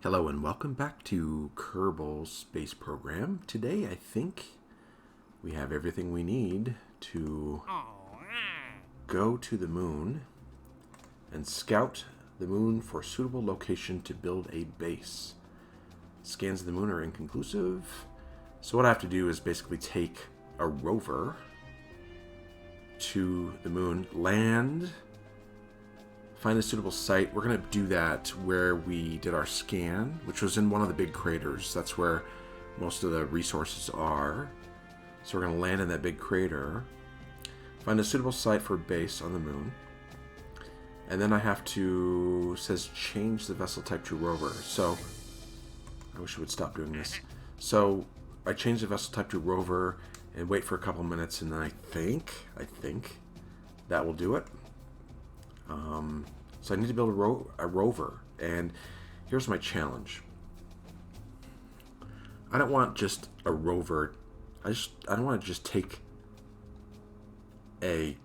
Hello and welcome back to Kerbal Space Program. Today I think we have everything we need to go to the moon and scout the moon for suitable location to build a base. Scans of the moon are inconclusive, so what I have to do is basically take a rover to the moon, land, find a suitable site. We're going to do that where we did our scan, which was in one of the big craters. That's where most of the resources are. So we're going to land in that big crater, find a suitable site for a base on the moon, and then I have to, it says change the vessel type to rover. So I wish it would stop doing this. So I change the vessel type to rover and wait for a couple minutes, and then I think that will do it. So I need to build a rover, and here's my challenge. I don't want just a rover. I don't want to just take a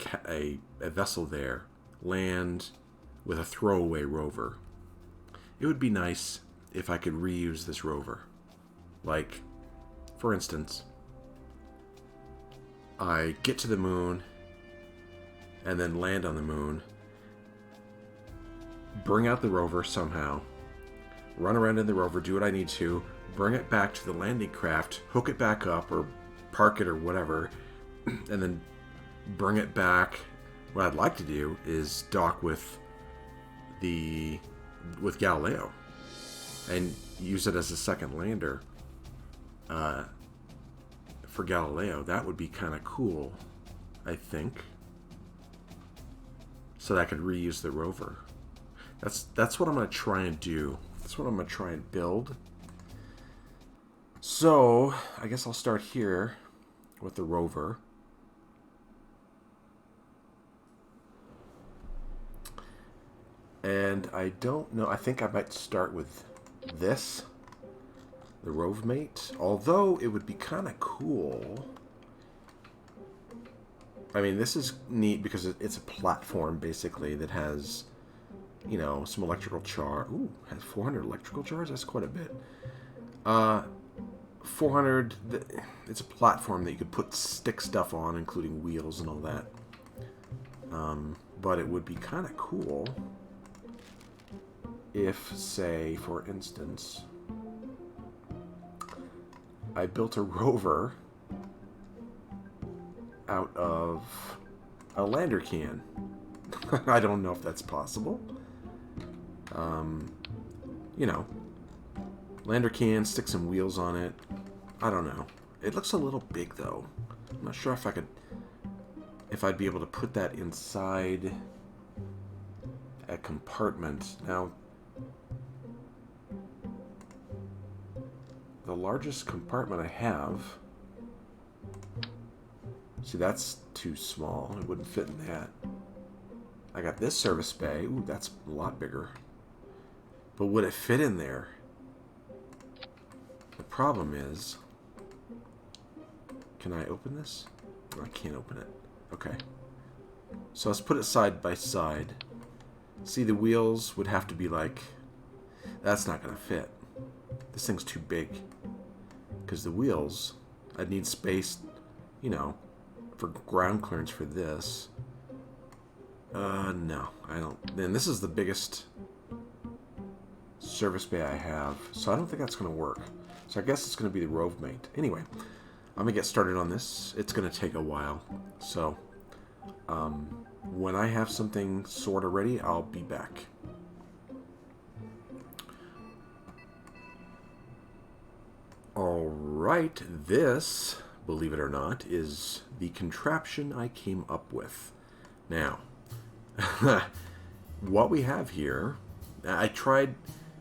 vessel there, land with a throwaway rover. It would be nice if I could reuse this rover. Like, for instance, I get to the moon and then land on the moon, bring out the rover somehow, run around in the rover, do what I need to, bring it back to the landing craft, hook it back up or park it or whatever, and then bring it back. What I'd like to do is dock with Galileo and use it as a second lander for Galileo. That would be kind of cool, I think, so that I could reuse the rover. That's what I'm going to try and do. That's what I'm going to try and build. So, I guess I'll start here with the rover. And I don't know, I think I might start with this, the Rovemate. Although it would be kind of cool. I mean, this is neat because it's a platform, basically, that has, you know, some electrical charge. Ooh, has 400 electrical charge? That's quite a bit. 400, it's a platform that you could stick stuff on, including wheels and all that. But it would be kind of cool if, say, for instance, I built a rover out of a lander can. I don't know if that's possible. You know, lander can, stick some wheels on it. I don't know. It looks a little big, though. I'm not sure if I'd be able to put that inside a compartment. Now, the largest compartment I have, see, that's too small. It wouldn't fit in that. I got this service bay. Ooh, that's a lot bigger. But would it fit in there? The problem is, can I open this? No, I can't open it. Okay. So let's put it side by side. See, the wheels would have to be like, that's not going to fit. This thing's too big. Because the wheels, I'd need space, you know, for ground clearance for this. No, I don't. Then this is the biggest service bay I have, so I don't think that's going to work. So I guess it's going to be the Rovemate. Anyway, I'm going to get started on this. It's going to take a while. So, when I have something sort of ready, I'll be back. Alright, this, believe it or not, is the contraption I came up with. Now, what we have here, I tried,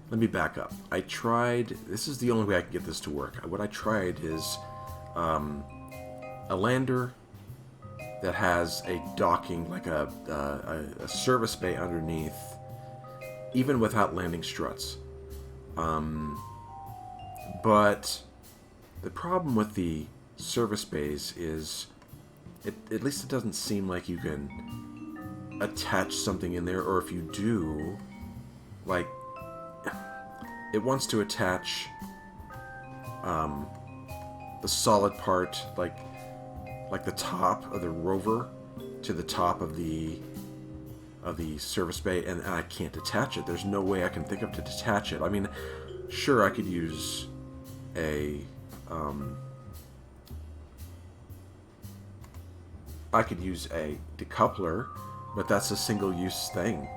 let me back up. This is the only way I can get this to work. What I tried is a lander that has a docking, like a service bay underneath, even without landing struts. But the problem with the service bays is, at least it doesn't seem like you can attach something in there, or if you do, like, it wants to attach the solid part, like the top of the rover, to the top of the service bay, and I can't attach it. There's no way I can think of to detach it. I mean, sure, I could use a decoupler, but that's a single-use thing.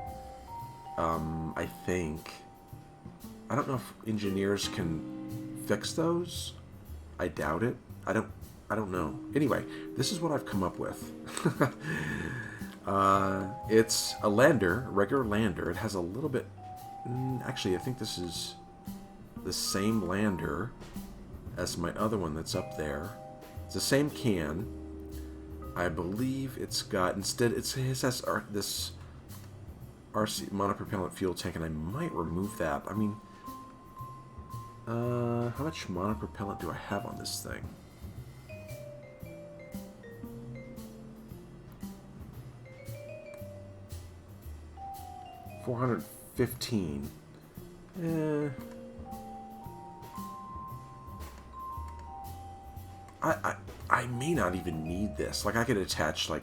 I think. I don't know if engineers can fix those. I doubt it. I don't know. Anyway, this is what I've come up with. It's a lander, a regular lander. It has a little bit... Actually, I think this is the same lander as my other one that's up there. It's the same can. I believe it's got... Instead, it has this RC monopropellant fuel tank, and I might remove that. I mean... how much monopropellant do I have on this thing? $415. I may not even need this. Like, I could attach, like,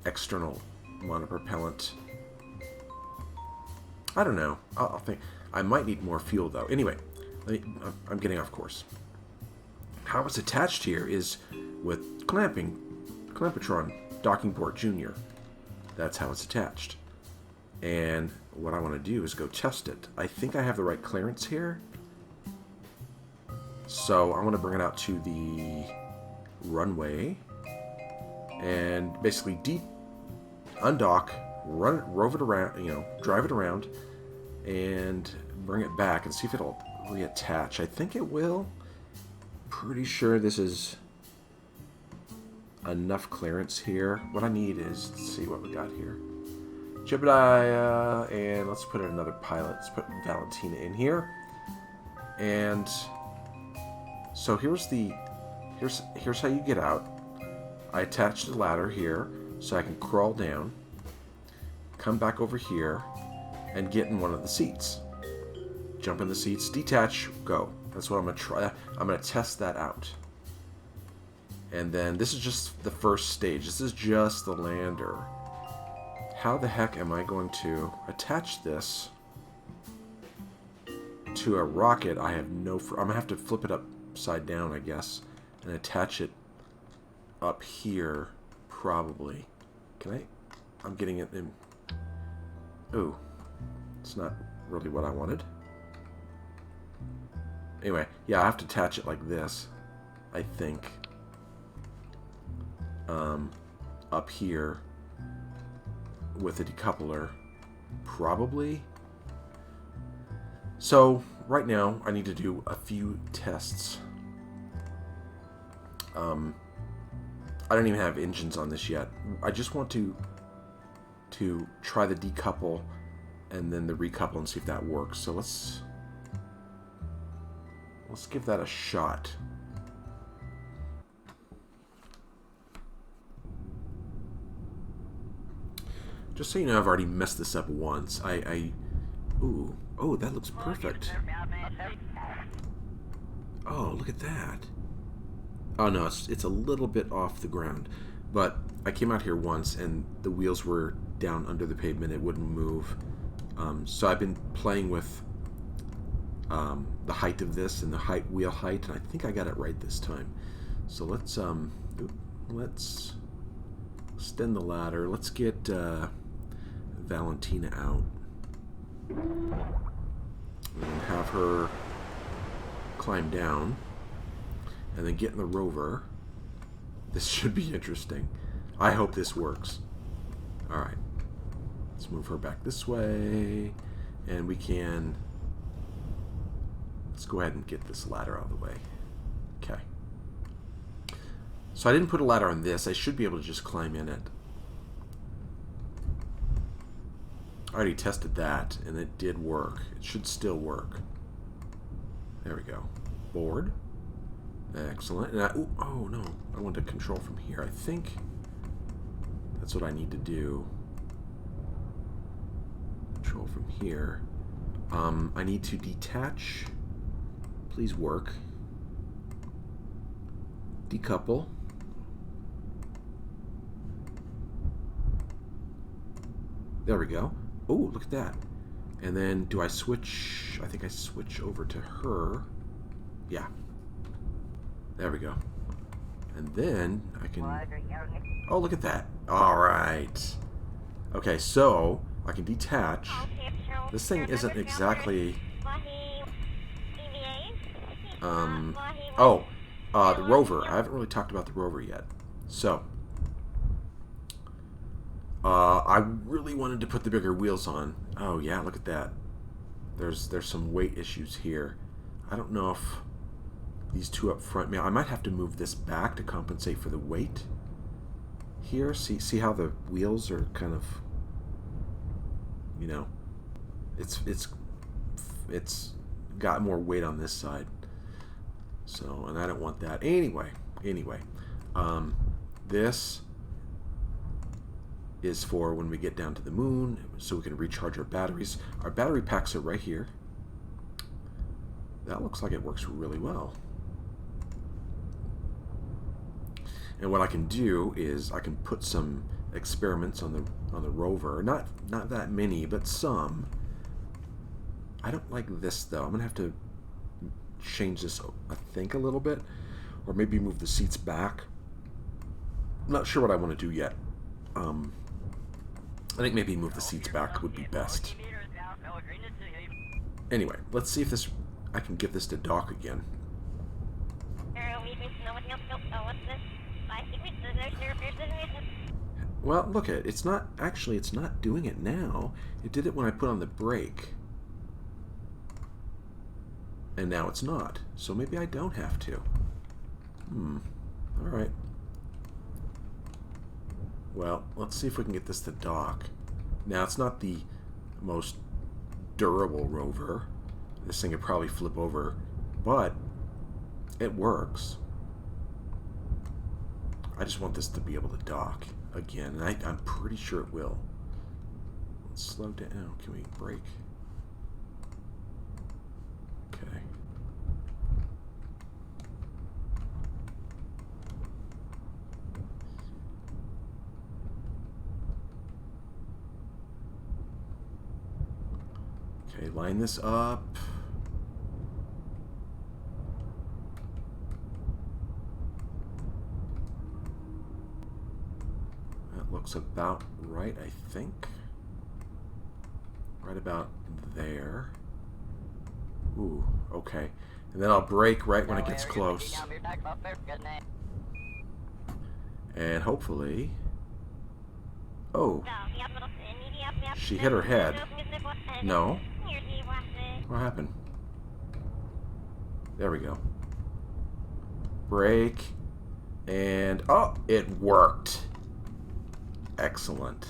external monopropellant. I don't know. I'll think. I might need more fuel, though. Anyway, I'm getting off course. How it's attached here is with Clampatron Docking Port Junior. That's how it's attached. And what I want to do is go test it. I think I have the right clearance here. So I want to bring it out to the runway and basically undock, rove it around, drive it around, and bring it back and see if it'll reattach. I think it will. Pretty sure this is enough clearance here. What I need is, let's see what we got here. Jebediah, and let's put in another pilot. Let's put Valentina in here. And so here's how you get out. I attached the ladder here so I can crawl down, come back over here, and get in one of the seats. Jump in the seats, detach, go. That's what I'm going to try. I'm going to test that out. And then this is just the first stage. This is just the lander. How the heck am I going to attach this to a rocket? I have no... I'm going to have to flip it upside down, I guess, and attach it up here, probably. Can I? I'm getting it in... Ooh. It's not really what I wanted. Anyway, yeah, I have to attach it like this, I think. Up here with a decoupler, probably. So, right now, I need to do a few tests. I don't even have engines on this yet. I just want to try the decouple and then the recouple and see if that works. So let's give that a shot. Just so you know, I've already messed this up once. Ooh, oh, that looks perfect. Oh, look at that. Oh no, it's a little bit off the ground, but I came out here once and the wheels were down under the pavement. It wouldn't move. So I've been playing with the height of this and the wheel height, and I think I got it right this time. So let's extend the ladder. Let's get Valentina out and have her climb down and then get in the rover. This should be interesting. I hope this works. Alright, let's move her back this way, and let's go ahead and get this ladder out of the way. Okay, so I didn't put a ladder on this. I should be able to just climb in it. I already tested that, and it did work. It should still work. There we go. Board. Excellent. And oh no, I want to control from here. I think that's what I need to do. Control from here. I need to detach. Please work. Decouple. There we go. Oh, look at that. And then do I switch? I think I switch over to her. Yeah. There we go. And then I can... Oh, look at that. All right. Okay, so I can detach. This thing isn't exactly... the rover. I haven't really talked about the rover yet. So, I really wanted to put the bigger wheels on. Oh yeah, look at that. There's some weight issues here. I don't know if these two up front... I might have to move this back to compensate for the weight here. See how the wheels are kind of... You know, it's got more weight on this side. So, and I don't want that. Anyway, this is for when we get down to the moon, so we can recharge our batteries. Our battery packs are right here. That looks like it works really well. And what I can do is I can put some experiments on the rover. Not that many, but some. I don't like this though. I'm gonna have to change this, I think, a little bit, or maybe move the seats back. I'm not sure what I want to do yet. I think maybe move the seats back would be best. Anyway, let's see if I can get this to dock again. Well, look at it. It's not doing it now. It did it when I put on the brake. And now it's not. So maybe I don't have to. Alright. Well, let's see if we can get this to dock. Now, it's not the most durable rover. This thing would probably flip over. But it works. I just want this to be able to dock again. And I'm pretty sure it will. Let's slow down. Can we brake? Okay. Okay, line this up. That looks about right, I think. Right about there. Ooh, okay. And then I'll brake right when it gets close. And hopefully... Oh. She hit her head. No. What happened? There we go. Brake. And... Oh! It worked! Excellent.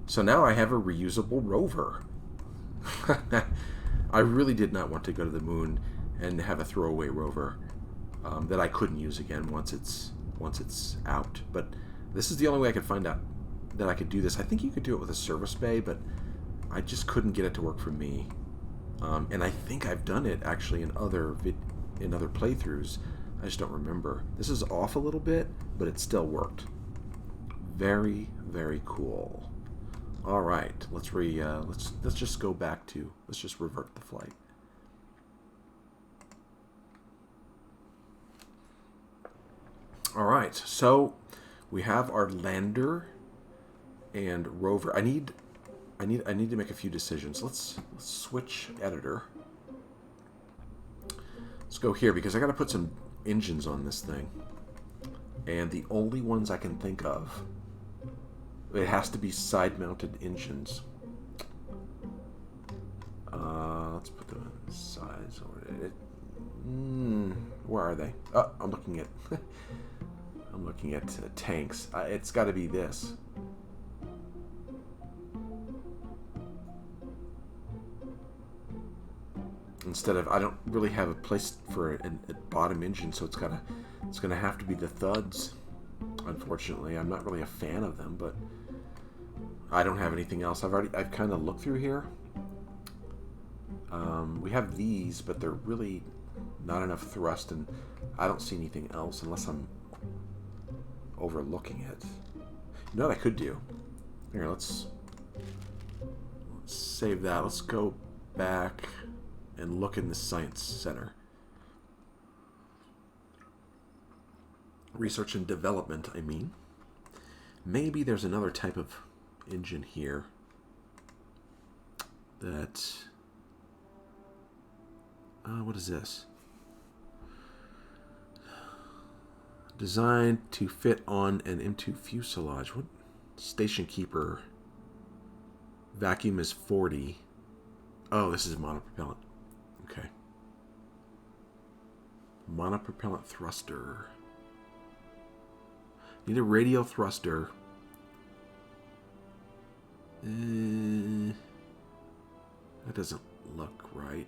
So now I have a reusable rover. I really did not want to go to the moon and have a throwaway rover that I couldn't use again once it's out. But this is the only way I could find out that I could do this. I think you could do it with a service bay, but I just couldn't get it to work for me. And I think I've done it actually in other playthroughs. I just don't remember. This is off a little bit, but it still worked. Very, very cool. All right, let's just go back to, let's just revert the flight. All right, so we have our lander and rover. I need to make a few decisions. Let's switch editor. Let's go here because I got to put some engines on this thing, and the only ones I can think of. It has to be side-mounted engines. Let's put them in size. Where are they? Oh, I'm looking at tanks. It's got to be this. Instead of, I don't really have a place for a bottom engine, so it's gonna have to be the thuds. Unfortunately, I'm not really a fan of them, but I don't have anything else. I've kind of looked through here, We have these, but they're really not enough thrust, and I don't see anything else unless I'm overlooking it. You know what I could do? Here, let's save that. Let's go back and look in the Science Center. Research and development, I mean. Maybe there's another type of engine here that... what is this? Designed to fit on an M2 fuselage. What? Station keeper. Vacuum is 40. Oh, this is monopropellant. Okay. Monopropellant thruster. Need a radial thruster. That doesn't look right.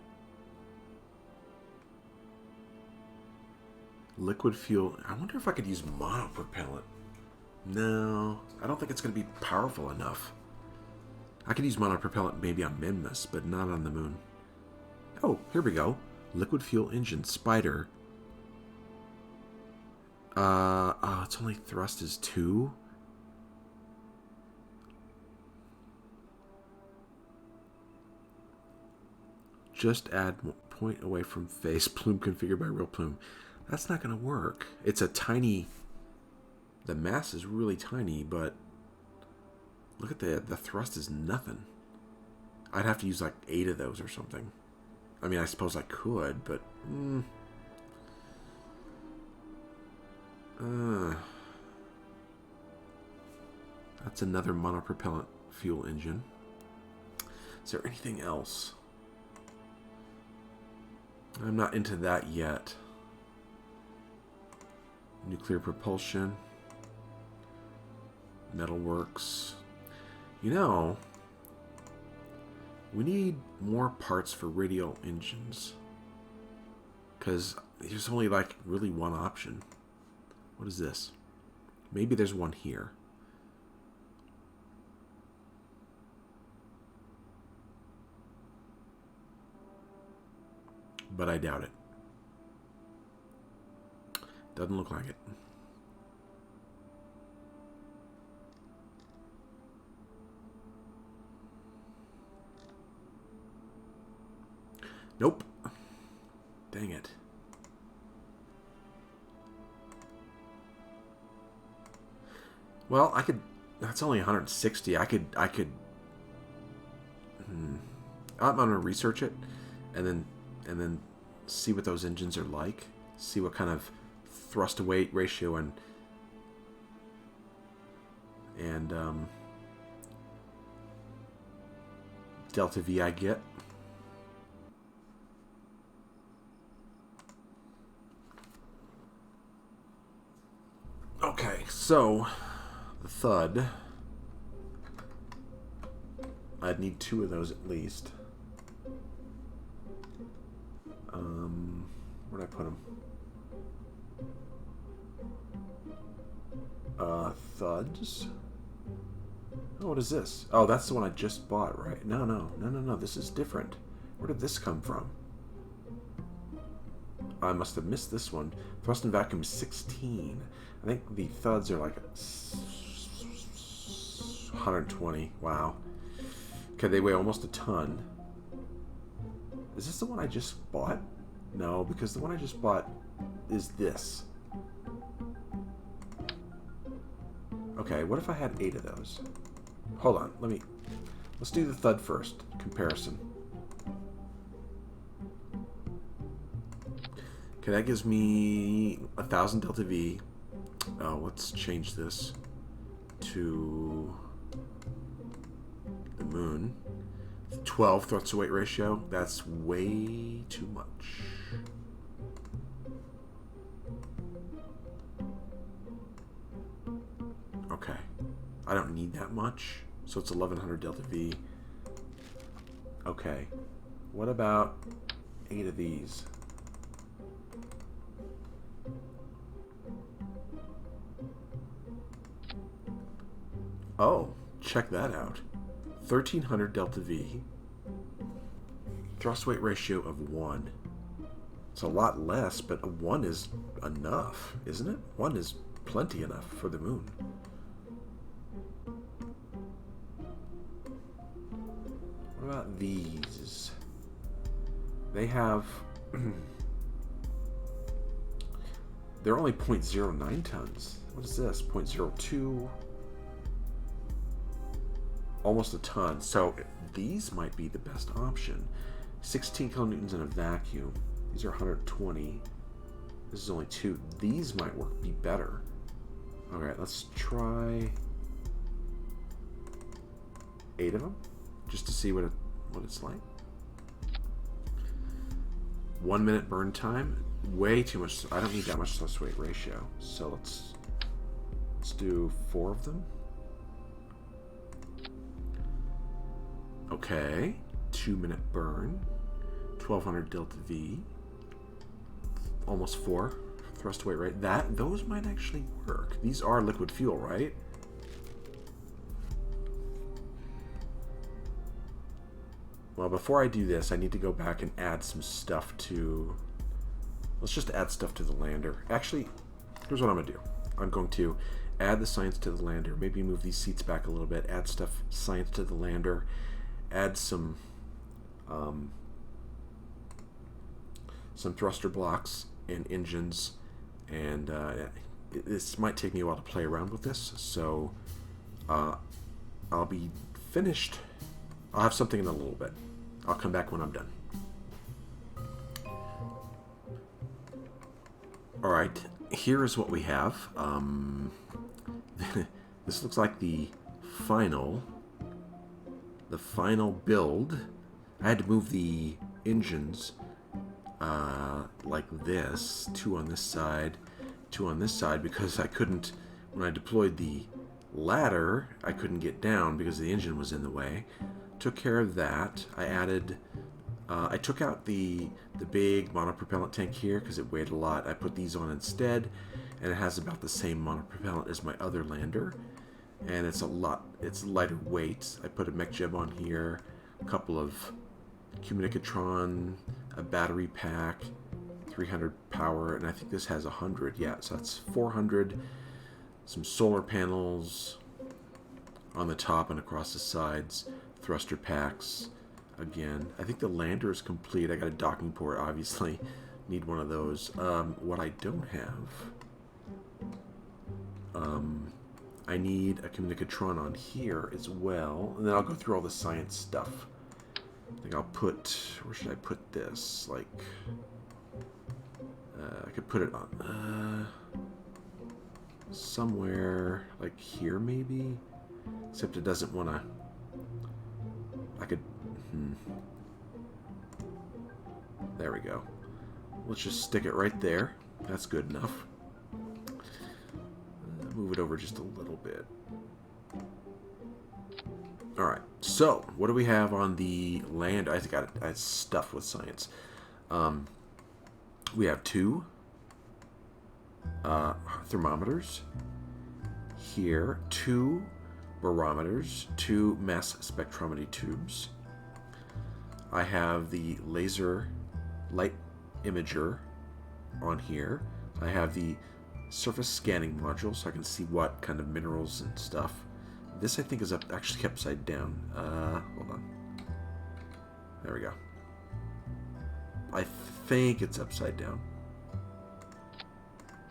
Liquid fuel. I wonder if I could use monopropellant. No, I don't think it's going to be powerful enough. I could use monopropellant maybe on Minmus, but not on the moon. Oh, here we go. Liquid fuel engine, Spider. Oh, it's only thrust is 2. Just add point away from face. Plume configured by real plume. That's not going to work. It's a tiny... The mass is really tiny, but... Look at the thrust is nothing. I'd have to use like 8 of those or something. I mean, I suppose I could, but... That's another monopropellant fuel engine. Is there anything else? I'm not into that yet. Nuclear propulsion. Metalworks. You know, we need more parts for radial engines. Because there's only like really one option. What is this? Maybe there's one here. But I doubt it. Doesn't look like it. Nope. Dang it. Well, I could... That's only 160. I could... I'm going to research it and then see what those engines are like. See what kind of thrust to weight ratio and delta V I get. Okay, so the Thud. I'd need 2 of those at least. Where'd I put them? Thuds. Oh, what is this? Oh, that's the one I just bought, right? No. This is different. Where did this come from? I must have missed this one. Thrust and vacuum is 16. I think the Thuds are like 120. Wow. Okay, they weigh almost a ton. Is this the one I just bought? No, because the one I just bought is this. Okay, what if I had 8 of those? Hold on, let's do the Thud first. Comparison. Okay, that gives me 1,000 delta V. Oh, let's change this to the moon. 12 thrust to weight ratio. That's way too much. Okay. I don't need that much. So it's 1,100 delta V. Okay. What about 8 of these? Oh, check that out. 1,300 delta V. Thrust weight ratio of 1. It's a lot less, but a 1 is enough, isn't it? 1 is plenty enough for the moon. What about these? They have... they're only 0.09 tons. What is this? 0.02? Almost a ton. So these might be the best option. 16 kilonewtons in a vacuum. These are 120. This is only 2. These might be better. Alright, let's try 8 of them, just to see what it's like. 1 minute burn time. Way too much. I don't need that much thrust weight ratio. So let's do 4 of them. Okay. 2 minute burn. 1200 delta V. Almost 4 thrust weight rate. Those might actually work. These are liquid fuel, right? Well, before I do this, I need to go back and add some stuff to... Let's just add stuff to the lander. Actually, here's what I'm going to do. I'm going to add the science to the lander. Maybe move these seats back a little bit. Add science to the lander. Add some thruster blocks and engines. And this might take me a while to play around with this. So I'll be finished. I'll have something in a little bit. I'll come back when I'm done. Alright, here is what we have. This looks like the final build. I had to move the engines like this, 2 on this side, 2 on this side, because I couldn't, when I deployed the ladder, I couldn't get down because the engine was in the way. Took care of that. I added, I took out the big monopropellant tank here because it weighed a lot. I put these on instead, and it has about the same monopropellant as my other lander, and it's lighter weight. I put a MechJeb on here, a couple of communicatron, a battery pack, 300 power, and I think this has 100. Yeah, so that's 400. Some solar panels on the top and across the sides. Thruster packs. Again, I think the lander is complete. I got a docking port, obviously. Need one of those. What I don't have... I need a communicatron on here as well. And then I'll go through all the science stuff. I think I'll put... Where should I put this? Like... I could put it on... somewhere... Like here, maybe? Except it doesn't want to... I could... There we go. Let's just stick it right there. That's good enough. Move it over just a little bit. Alright, so what do we have on the land? I think I had stuff with science. We have 2 thermometers here, 2 barometers, 2 mass spectrometry tubes. I have the laser light imager on here. I have the surface scanning module, so I can see what kind of minerals and stuff. This I think is actually upside down. Hold on. There we go. I think it's upside down.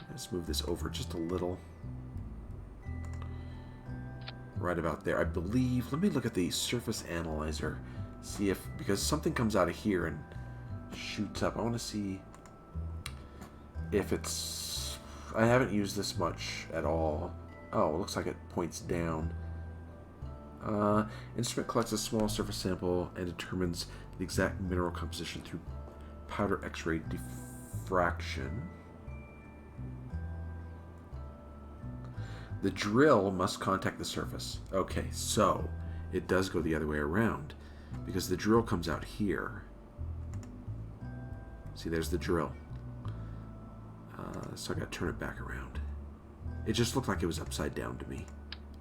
Let's move this over just a little. Right about there, I believe. Let me look at the surface analyzer. See if, because something comes out of here and shoots up. I want to see if it's... I haven't used this much at all. Oh, it looks like it points down. Instrument collects a small surface sample and determines the exact mineral composition through powder X-ray diffraction. The drill must contact the surface. Okay, so it does go the other way around because the drill comes out here. See, there's the drill. So I got to turn it back around. It just looked like it was upside down to me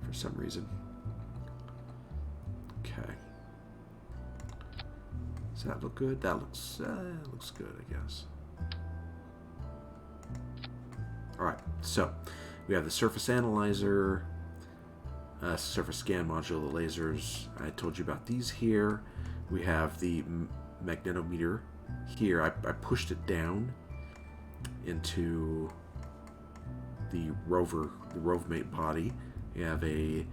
for some reason. Okay. Does that look good? That looks good, I guess. Alright, so we have the surface analyzer, surface scan module, the lasers. I told you about these here. We have the magnetometer here. I pushed it down into the rover, the rovemate body. We have a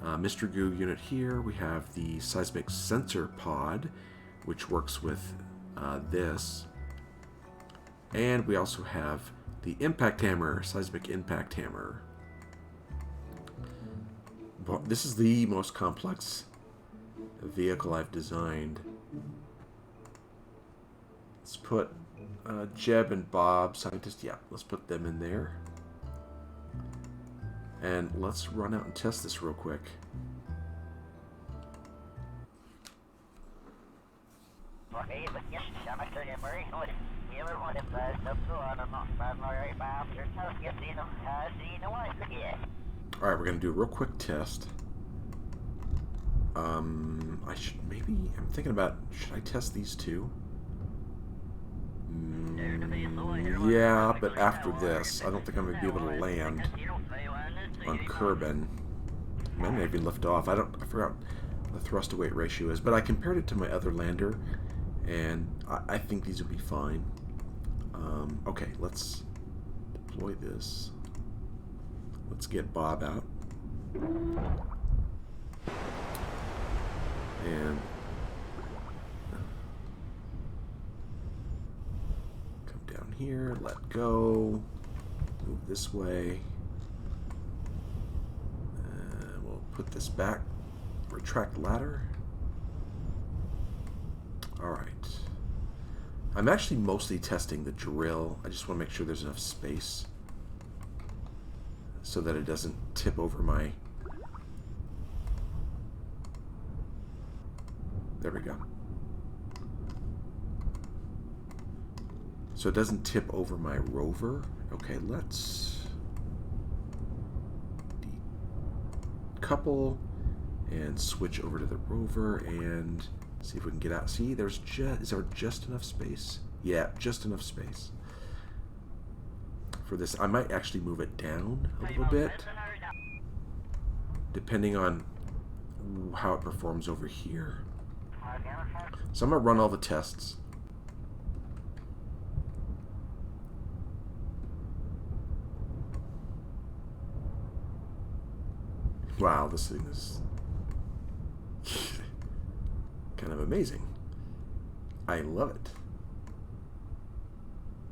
Mr. Goo unit here. We have the seismic sensor pod, which works with this. And we also have the impact hammer, seismic impact hammer. But this is the most complex vehicle I've designed. Let's put Jeb and Bob, scientists, yeah, let's put them in there. And let's run out and test this real quick. Alright, we're going to do a real quick test. I should maybe, I'm thinking about, should I test these two? Yeah, but after this, I don't think I'm going to be able to land on Kerbin. I might even lift off. I forgot what the thrust to weight ratio is, but I compared it to my other lander, and I think these would be fine. Okay, let's deploy this. Let's get Bob out. And come down here, let go, move this way. We'll put this back, retract ladder. Alright. I'm actually mostly testing the drill. I just want to make sure there's enough space so that it doesn't tip over my... There we go. So it doesn't tip over my rover. Okay, let's decouple and switch over to the rover and see if we can get out. See, is there just enough space? Yeah, just enough space. For this, I might actually move it down a little bit, depending on how it performs over here. So I'm going to run all the tests. Wow, this thing is kind of amazing. I love it.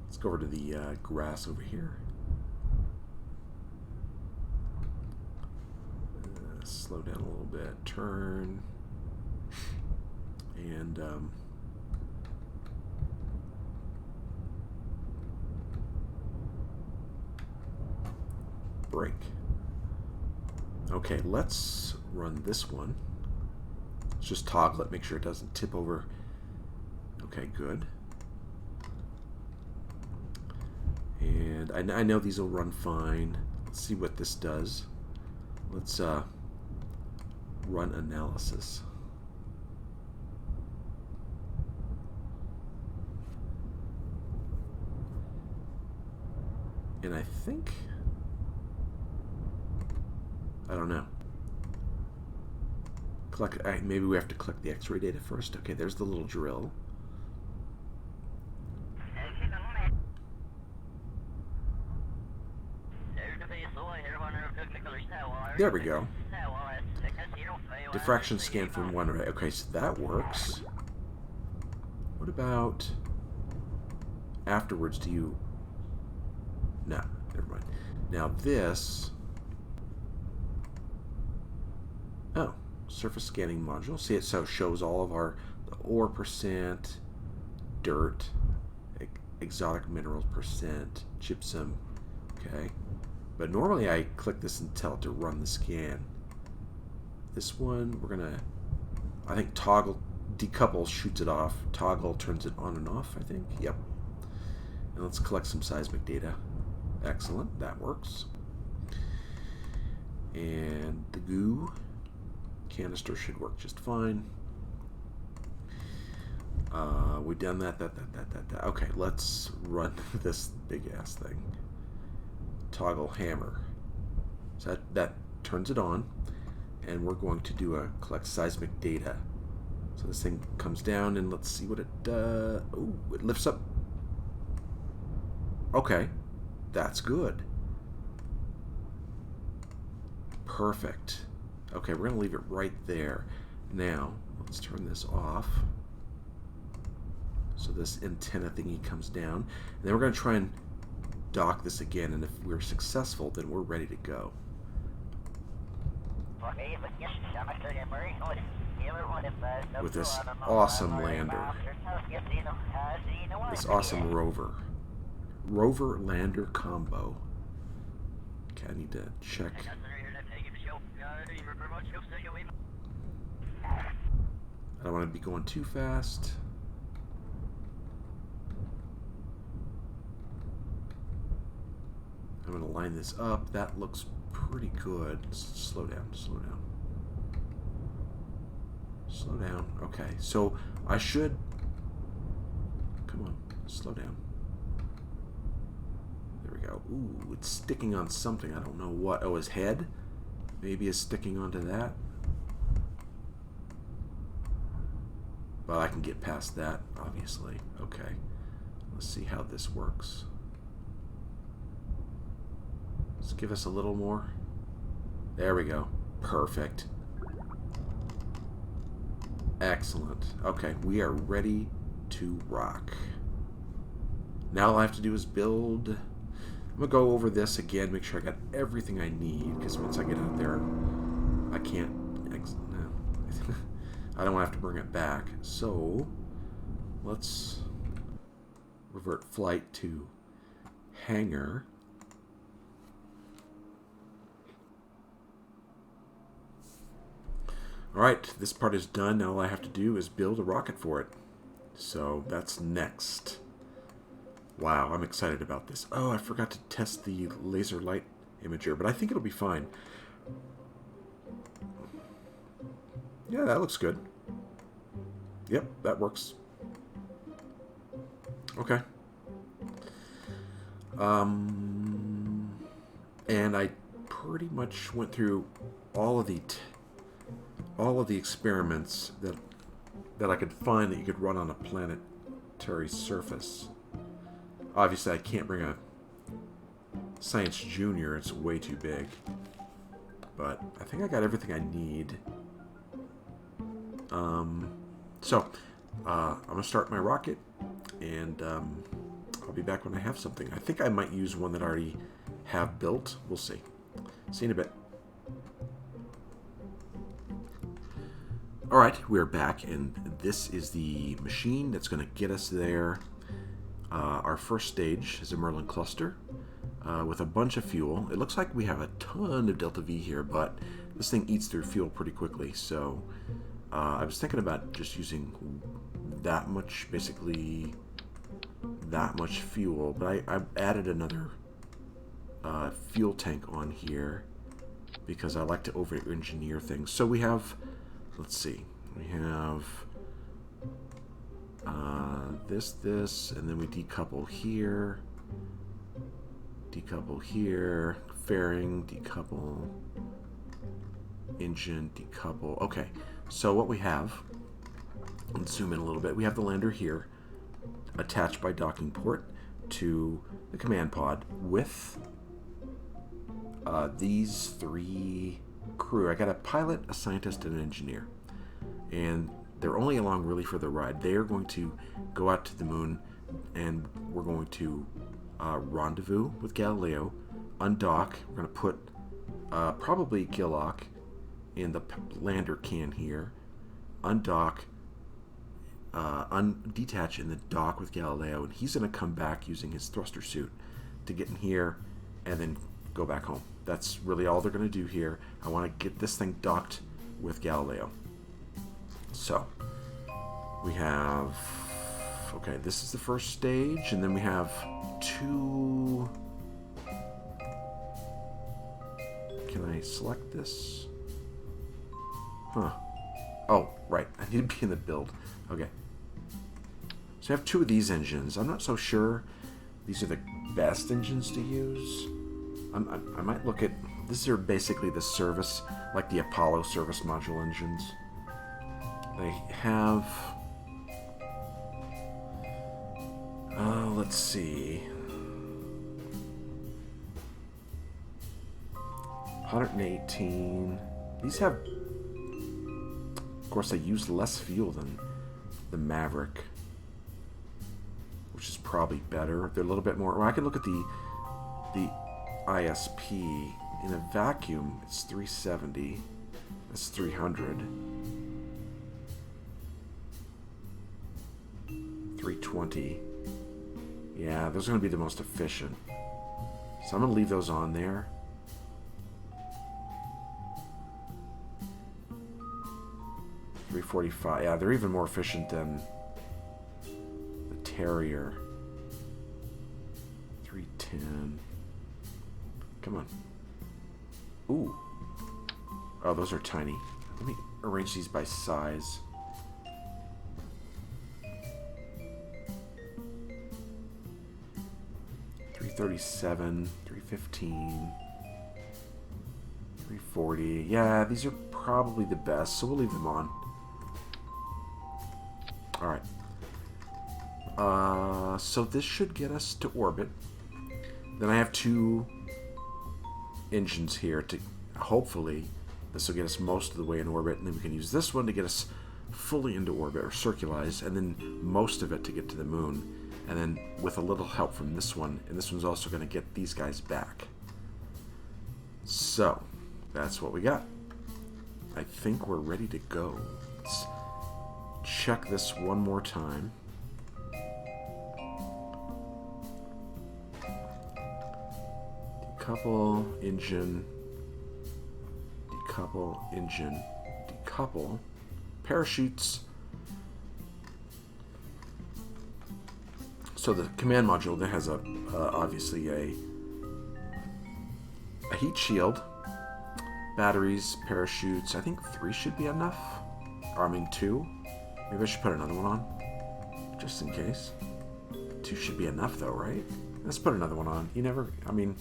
Let's go over to the grass over here. Slow down a little bit. Turn. And brake. Okay, let's run this one. Let's just toggle it, make sure it doesn't tip over. Okay, good. And I know these will run fine. Let's see what this does. Let's run analysis. And I think, I don't know. Maybe we have to collect the X-ray data first. Okay, there's the little drill. There we go. Diffraction scan from one ray. Okay, so that works. What about afterwards? Do you... No, never mind. Now this... Oh, surface scanning module. See, it so shows all of our ore percent, dirt, exotic minerals percent, gypsum. Okay. But normally I click this and tell it to run the scan. This one, we're going to, I think toggle, decouple shoots it off. Toggle turns it on and off, I think. Yep. And let's collect some seismic data. Excellent, that works. And the goo canister should work just fine. We've done that. Okay, let's run this big-ass thing. Toggle hammer. So that turns it on. And we're going to do a collect seismic data. So this thing comes down, and let's see what it does. Oh, it lifts up. Okay, that's good. Perfect. Okay, we're going to leave it right there. Now, let's turn this off. So this antenna thingy comes down. And then we're going to try and dock this again, and if we're successful, then we're ready to go. With this awesome lander. This awesome rover. Rover-lander combo. Okay, I need to check. I don't want to be going too fast. I'm going to line this up. That looks pretty good. Slow down, slow down. Slow down. Okay, so I should... Come on, slow down. There we go. Ooh, it's sticking on something. I don't know what. Oh, his head? Maybe it's sticking onto that. Well, I can get past that, obviously. Okay. Let's see how this works. Let's give us a little more. There we go. Perfect. Excellent. Okay, we are ready to rock. Now all I have to do is build... I'm going to go over this again, make sure I got everything I need, because once I get out there, I can't... No. I don't have to bring it back. So, let's revert flight to hangar. Alright, this part is done. Now all I have to do is build a rocket for it. So, that's next. Wow, I'm excited about this. Oh, I forgot to test the laser light imager, but I think it'll be fine. Yeah, that looks good. Yep, that works. Okay. And I pretty much went through all of the experiments that I could find that you could run on a planetary surface. Obviously, I can't bring a Science Junior. It's way too big. But I think I got everything I need. So, I'm going to start my rocket, and I'll be back when I have something. I think I might use one that I already have built. We'll see. See you in a bit. Alright, we're back, and this is the machine that's going to get us there. Our first stage is a Merlin cluster with a bunch of fuel. It looks like we have a ton of Delta V here, but this thing eats through fuel pretty quickly, so I was thinking about just using that much, basically that much fuel, but I added another fuel tank on here because I like to over-engineer things. So we have, let's see, we have this, and then we decouple here, fairing, decouple, engine, decouple. Okay, so what we have, let's zoom in a little bit. We have the lander here, attached by docking port to the command pod with these three crew. I got a pilot, a scientist, and an engineer. And they're only along really for the ride. They are going to go out to the moon, and we're going to rendezvous with Galileo, undock. We're going to put probably Gillock in the lander can here, undock, detach in the dock with Galileo, and he's going to come back using his thruster suit to get in here and then go back home. That's really all they're going to do here. I want to get this thing docked with Galileo. So, we have, okay, this is the first stage, and then we have two, can I select this? Huh. Oh, right, I need to be in the build. Okay. So I have 2 of these engines. I'm not so sure these are the best engines to use. I might look at... These are basically the service, like the Apollo service module engines. They have... let's see... 118. These have... Of course, they use less fuel than the Maverick, which is probably better. They're a little bit more... Well, I can look at the ISP. In a vacuum, it's 370. That's 300. 320. Yeah, those are going to be the most efficient. So I'm going to leave those on there. $345. Yeah, they're even more efficient than the Terrier. 310. Come on. Ooh. Oh, those are tiny. Let me arrange these by size. $337, $315, $340. Yeah, these are probably the best, so we'll leave them on. Alright. So this should get us to orbit. Then I have 2 engines here to... Hopefully, this will get us most of the way in orbit, and then we can use this one to get us fully into orbit, or circularize, and then most of it to get to the moon. And then with a little help from this one, and this one's also going to get these guys back. So, that's what we got. I think we're ready to go. Let's check this one more time. Decouple, engine, decouple, engine, decouple, parachutes. So the command module that has a obviously a heat shield, batteries, parachutes. I think 3 should be enough. Or I mean 2. Maybe I should put another one on, just in case. 2 should be enough though, right? Let's put another one on. You never... I mean...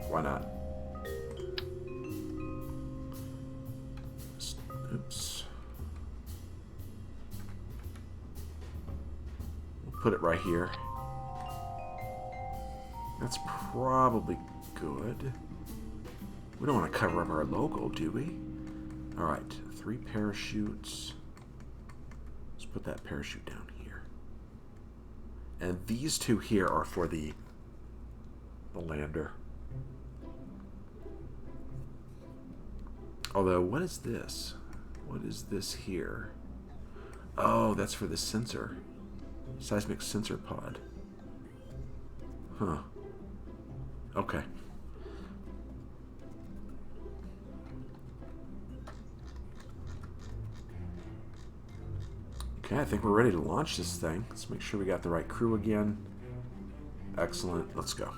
Why not? Oops. We'll put it right here. That's probably good. We don't want to cover up our logo, do we? Alright, 3 parachutes. Let's put that parachute down here. And these 2 here are for the lander. Although, what is this? What is this here? Oh, that's for the sensor. Seismic sensor pod. Huh. Okay. Okay, I think we're ready to launch this thing. Let's make sure we got the right crew again. Excellent. Let's go.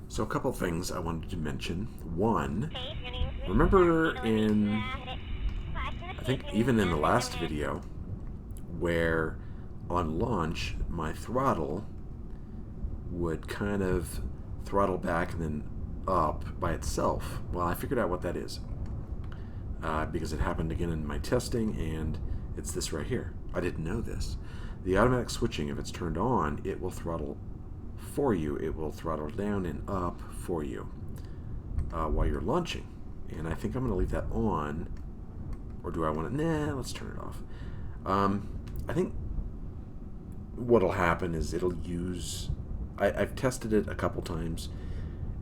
So a couple things I wanted to mention. One, remember in, I think even in the last video, where on launch my throttle would kind of throttle back and then up by itself. Well, I figured out what that is. Because it happened again in my testing, and it's this right here. I didn't know this. The automatic switching, if it's turned on, it will throttle for you. It will throttle down and up for you while you're launching. And I think I'm going to leave that on. Or do I want to... Nah, let's turn it off. I think what'll happen is it'll use... I've tested it a couple times,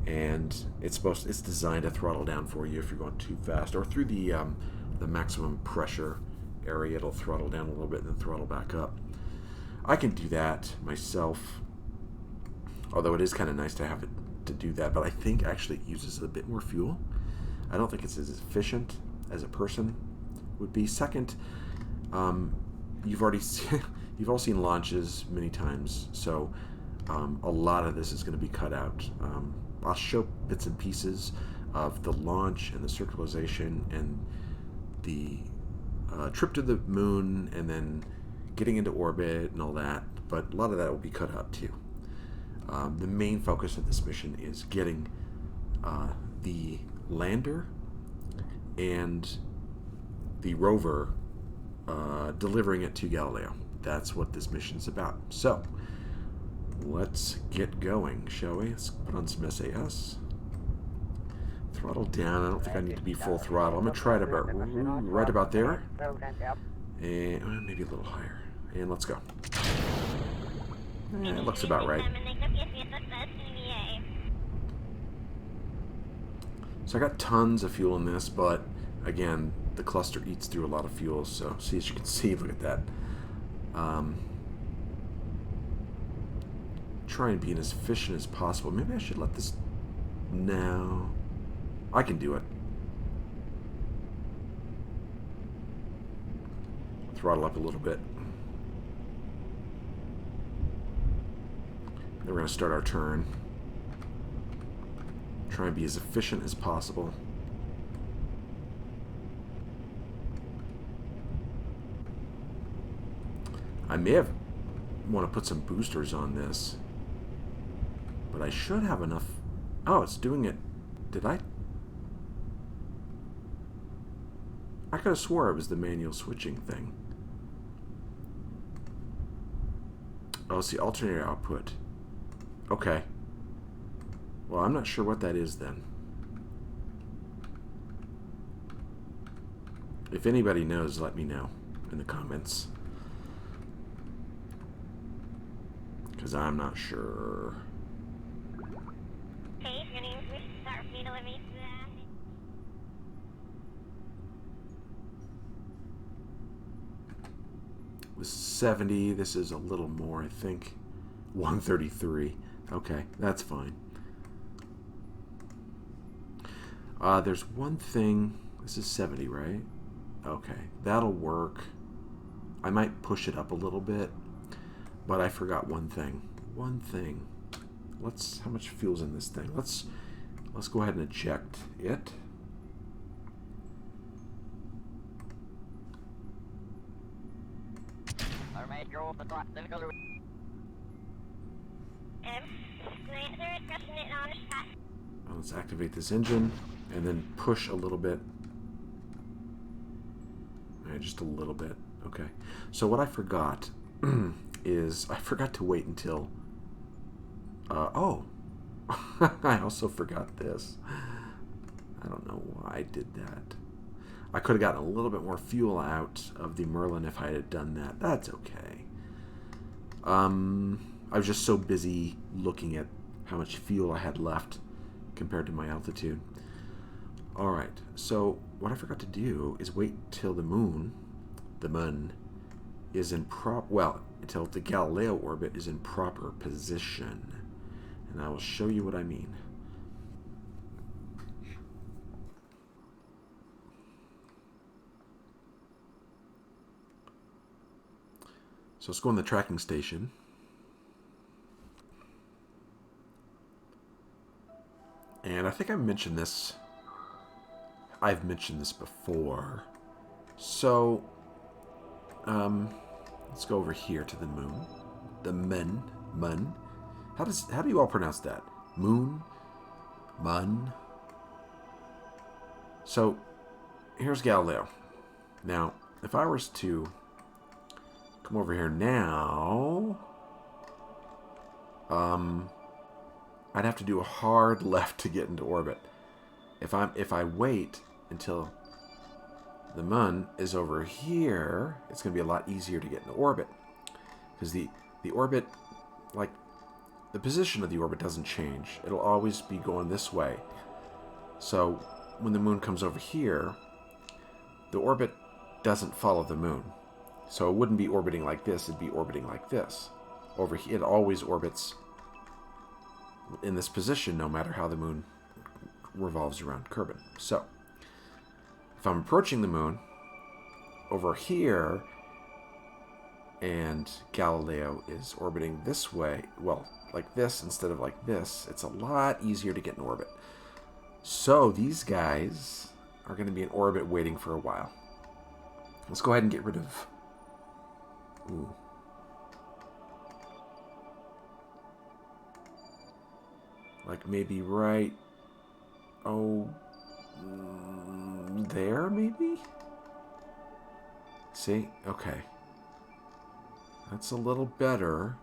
and it's designed to throttle down for you if you're going too fast, or through the maximum pressure area. It'll throttle down a little bit and then throttle back up. I can do that myself, although it is kind of nice to have it to do that. But I think actually it uses a bit more fuel. I don't think it's as efficient as a person would be. Second, you've all seen launches many times, so a lot of this is going to be cut out. I'll show bits and pieces of the launch and the circularization and the trip to the moon and then getting into orbit and all that, but a lot of that will be cut out too. The main focus of this mission is getting the lander and the rover, delivering it to Galileo. That's what this mission is about. So let's get going, shall we? Let's put on some SAS. Throttle down. I don't think I need to be full throttle. I'm going to try it about right about there. And maybe a little higher. And let's go. It looks about right. So I got tons of fuel in this, but again, the cluster eats through a lot of fuel. So see, as you can see, look at that. Try and be as efficient as possible. Maybe I should let this... No. I can do it. Throttle up a little bit. Then we're going to start our turn. Try and be as efficient as possible. I may have want to put some boosters on this, but I should have enough. Oh, it's doing it. Did I? I could have swore it was the manual switching thing. Oh, it's the alternator output. Okay. Well, I'm not sure what that is then. If anybody knows, let me know in the comments. Because I'm not sure. It was 70. This is a little more, I think. 133. Okay, that's fine. There's one thing. This is 70, right? Okay, that'll work. I might push it up a little bit, but I forgot one thing. One thing. Let's. How much fuel's in this thing? Let's go ahead and eject it. Let's activate this engine and then push a little bit. Just a little bit. Okay. So what I forgot is I forgot to wait until... oh! I also forgot this. I don't know why I did that. I could have gotten a little bit more fuel out of the Merlin if I had done that. That's okay. I was just so busy looking at how much fuel I had left compared to my altitude. Alright, so what I forgot to do is wait till the moon is in until the Galileo orbit is in proper position. And I will show you what I mean. So let's go in the tracking station. And I think I've mentioned this before. So, let's go over here to the moon. The mun. How do you all pronounce that? Moon? Mun? So, here's Galileo. Now, if I was to come over here now, I'd have to do a hard left to get into orbit. If I wait until the moon is over here, it's going to be a lot easier to get into orbit. Because the orbit, like, the position of the orbit doesn't change. It'll always be going this way. So when the moon comes over here, the orbit doesn't follow the moon. So it wouldn't be orbiting like this, it'd be orbiting like this. Over here, it always orbits in this position no matter how the moon revolves around Kerbin. So, if I'm approaching the moon, over here, and Galileo is orbiting this way, well, like this instead of like this, it's a lot easier to get in orbit. So these guys are going to be in orbit waiting for a while. Let's go ahead and get rid of... Ooh. Like maybe right... Oh... there, maybe? See? Okay. That's a little better.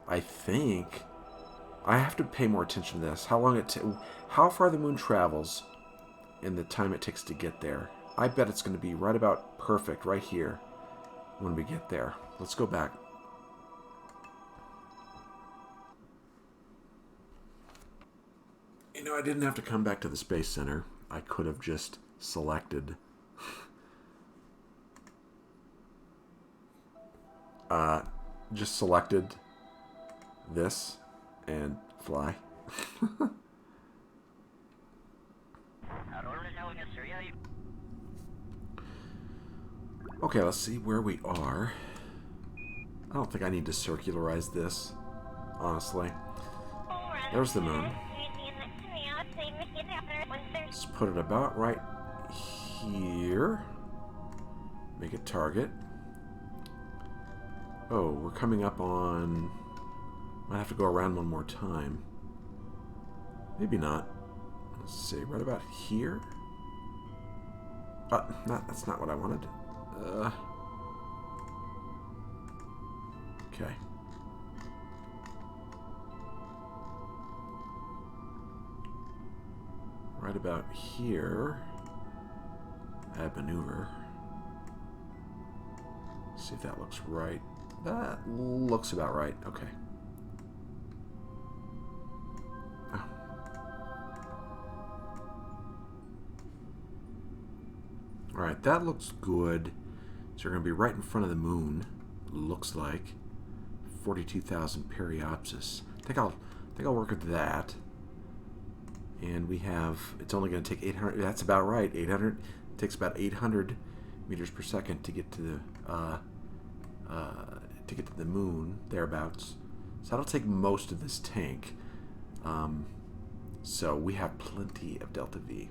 I think. I have to pay more attention to this. How long how far the moon travels and the time it takes to get there. I bet it's going to be right about perfect right here when we get there. Let's go back. You know, I didn't have to come back to the Space Center. I could have just selected this and fly. Okay, let's see where we are. I don't think I need to circularize this, honestly. There's the moon. Let's put it about right here. Make it target. Oh, we're coming up on... Might have to go around one more time. Maybe not. Let's see, right about here? That's not what I wanted. Okay. Right about here. Add maneuver. See if that looks right. That looks about right. Okay. Oh. Alright, that looks good. So we're going to be right in front of the moon. Looks like 42,000 periapsis. I think I'll work with that. And we have, it's only going to take 800. That's about right. 800. It takes about 800 meters per second to get to the moon, thereabouts. So that'll take most of this tank. So we have plenty of delta V.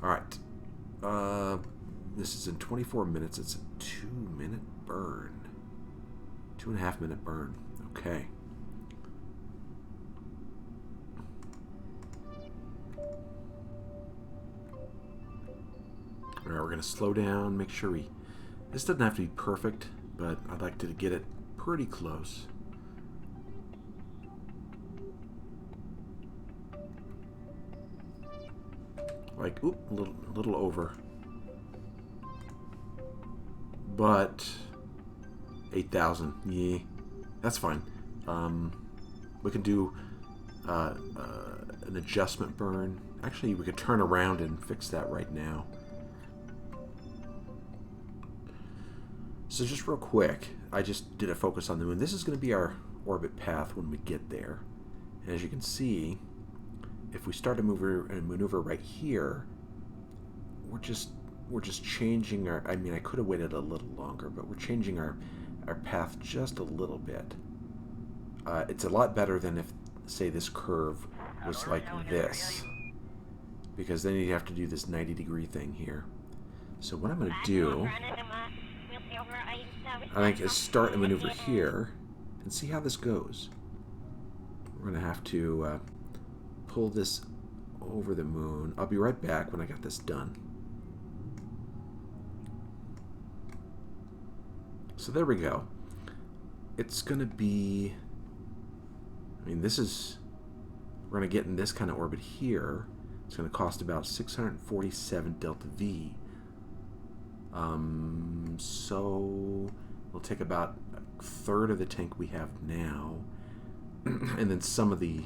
All right. This is in 24 minutes. It's a 2-minute burn. 2.5-minute burn. Okay. All right, we're going to slow down, make sure we... This doesn't have to be perfect, but I'd like to get it pretty close. Like, oop, a little over. But 8,000, yeah, that's fine. We can do an adjustment burn. Actually, we could turn around and fix that right now. So just real quick, I just did a focus on the moon. This is going to be our orbit path when we get there. And as you can see, if we start to maneuver right here, we're just changing our... I mean, I could have waited a little longer, but we're changing our path just a little bit. It's a lot better than if, say, this curve was like this, because then you have to do this 90-degree thing here. So what I'm going to do, I think, is start a maneuver here and see how this goes. We're going to have to pull this over the moon. I'll be right back when I got this done. So there we go. It's going to be... I mean, this is... We're going to get in this kind of orbit here. It's going to cost about 647 delta V. So we'll take about a third of the tank we have now. And then some of the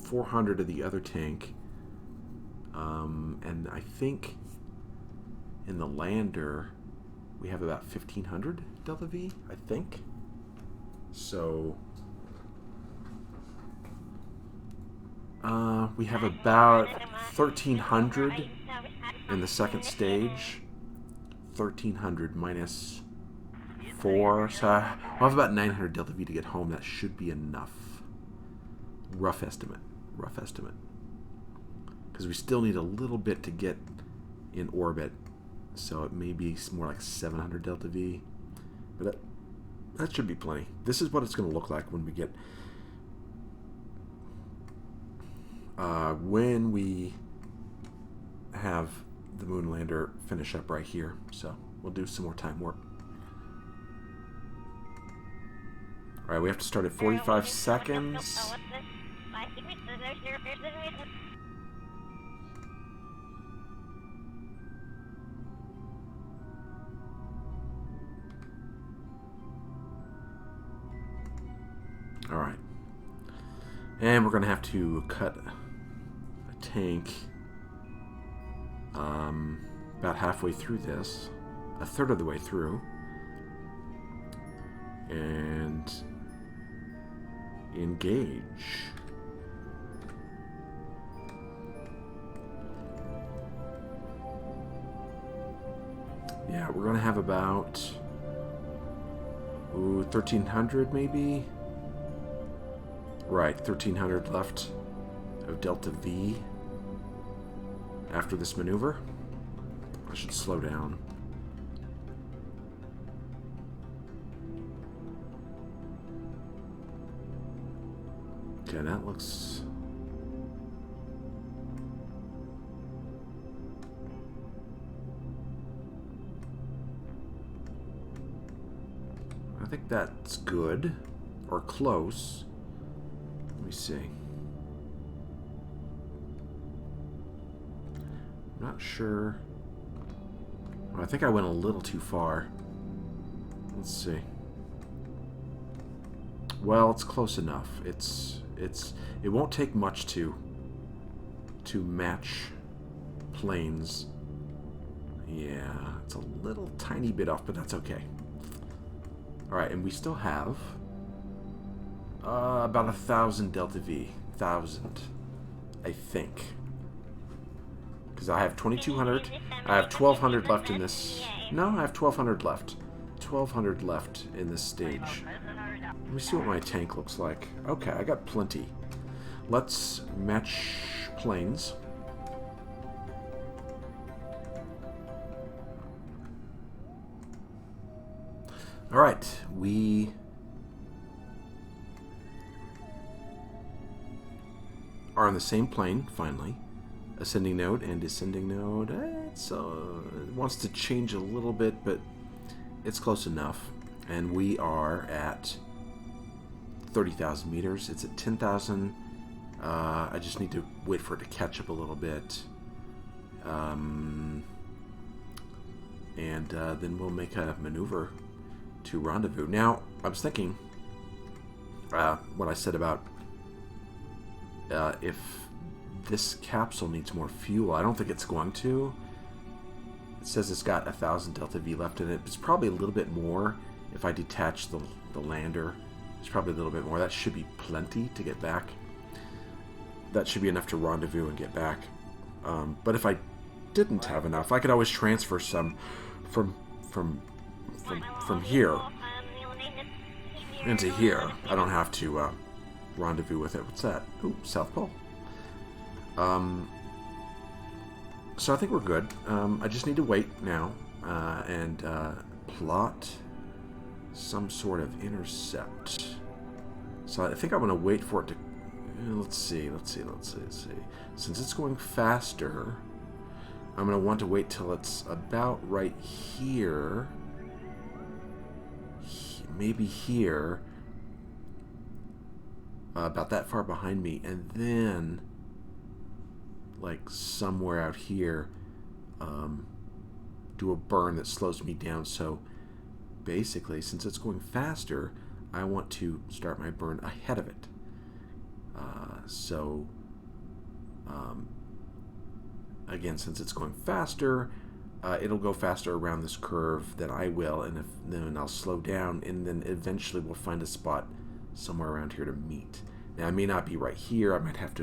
400 of the other tank. And I think in the lander we have about 1,500 delta V, I think. So we have about 1,300 in the second stage. 1,300 minus 4, so I'll have about 900 delta V to get home. That should be enough. Rough estimate. Rough estimate. Because we still need a little bit to get in orbit, so it may be more like 700 delta V. But that should be plenty. This is what it's going to look like when we get... when we have the moon lander finish up right here. So we'll do some more time warp. Alright, we have to start at 45 seconds. Alright. And we're going to have to cut a tank about halfway through this. A third of the way through. And engage. Yeah, we're going to have about 1,300 maybe. Right, 1,300 left of delta V after this maneuver. I should slow down. Okay, that looks... I think that's good, or close. Let me see. I'm not sure. I think I went a little too far. Let's see. Well, it's close enough. It won't take much to match planes. Yeah, it's a little tiny bit off, but that's okay. All right, and we still have about 1,000 delta V. 1,000, I think. Because I have 2,200. I have 1,200 left in this. No, I have 1,200 left. 1,200 left in this stage. Let me see what my tank looks like. Okay, I got plenty. Let's match planes. All right, we are on the same plane, finally. Ascending node and descending node. It wants to change a little bit, but it's close enough. And we are at 30,000 meters. It's at 10,000. I just need to wait for it to catch up a little bit. And then we'll make a maneuver to rendezvous. Now, I was thinking what I said about if this capsule needs more fuel. I don't think it's going to. It says it's got 1,000 delta V left in it. It's probably a little bit more if I detach the lander. It's probably a little bit more. That should be plenty to get back. That should be enough to rendezvous and get back. But if I didn't have enough, I could always transfer some from here into here. I don't have to rendezvous with it. What's that? Ooh, South Pole. So I think we're good. I just need to wait now and plot some sort of intercept. So I think I'm going to wait for it to... Let's see. Since it's going faster, I'm going to want to wait till it's about right here. Maybe here. About that far behind me. And then, like somewhere out here, do a burn that slows me down. So basically, since it's going faster, I want to start my burn ahead of it. Again, since it's going faster, it'll go faster around this curve than I will, and then I'll slow down, and then eventually we'll find a spot somewhere around here to meet. Now, I may not be right here. I might have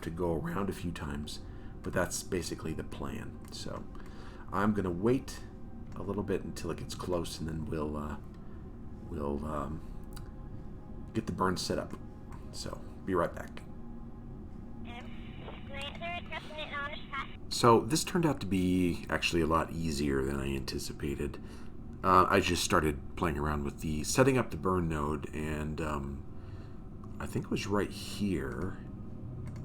to go around a few times, but that's basically the plan. So I'm gonna wait a little bit until it gets close, and then we'll get the burn set up. So, be right back. So, this turned out to be actually a lot easier than I anticipated. I just started playing around with the setting up the burn node, and I think it was right here.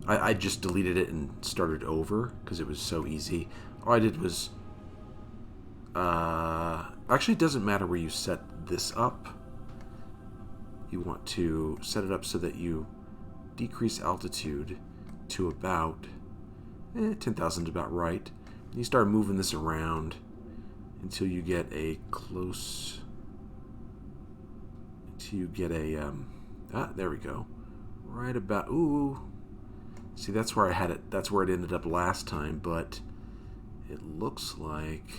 I just deleted it and started over because it was so easy. All I did was... actually, it doesn't matter where you set this up. You want to set it up so that you decrease altitude to about 10,000 is about right. And you start moving this around until you get a close... until you get a... there we go. Right about... Ooh. See, that's where I had it. That's where it ended up last time, but it looks like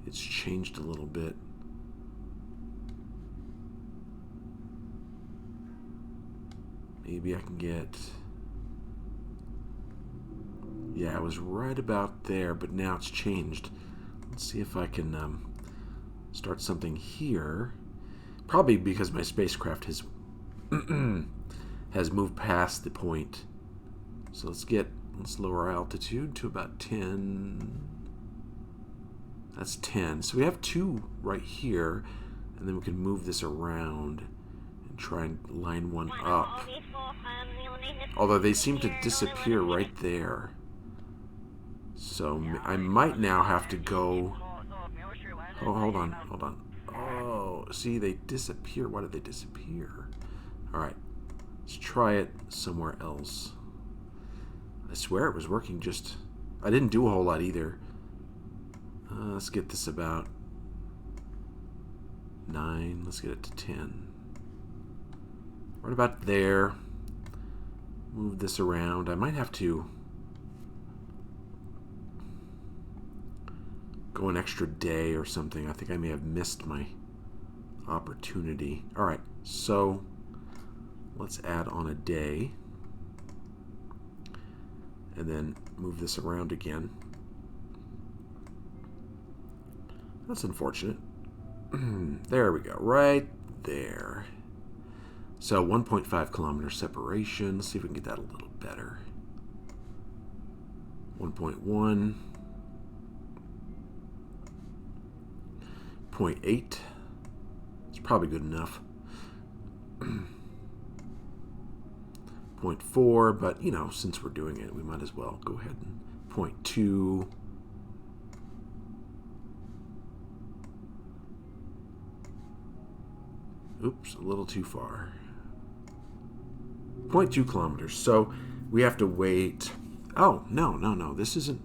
it's changed a little bit. Maybe I can get... Yeah, it was right about there, but now it's changed. Let's see if I can start something here. Probably because my spacecraft has has moved past the point. So let's lower our altitude to about 10. That's 10. So we have 2 right here, and then we can move this around and try and line one up. Although they seem to disappear right there. So I might now have to go... Oh, hold on. Oh, see, they disappear. Why did they disappear? Alright, let's try it somewhere else. I swear it was working just... I didn't do a whole lot either. Let's get this about 9. Let's get it to 10. Right about there. Move this around. I might have to go an extra day or something. I think I may have missed my opportunity. Alright, so let's add on a day. And then move this around again. That's unfortunate. There we go. Right there. So 1.5 kilometer separation. Let's see if we can get that a little better. 1.1. 0.8. It's probably good enough. 0.4, but you know, since we're doing it, we might as well go ahead and 0.2. Oops, a little too far. 0.2 kilometers. So we have to wait. Oh, no. This isn't.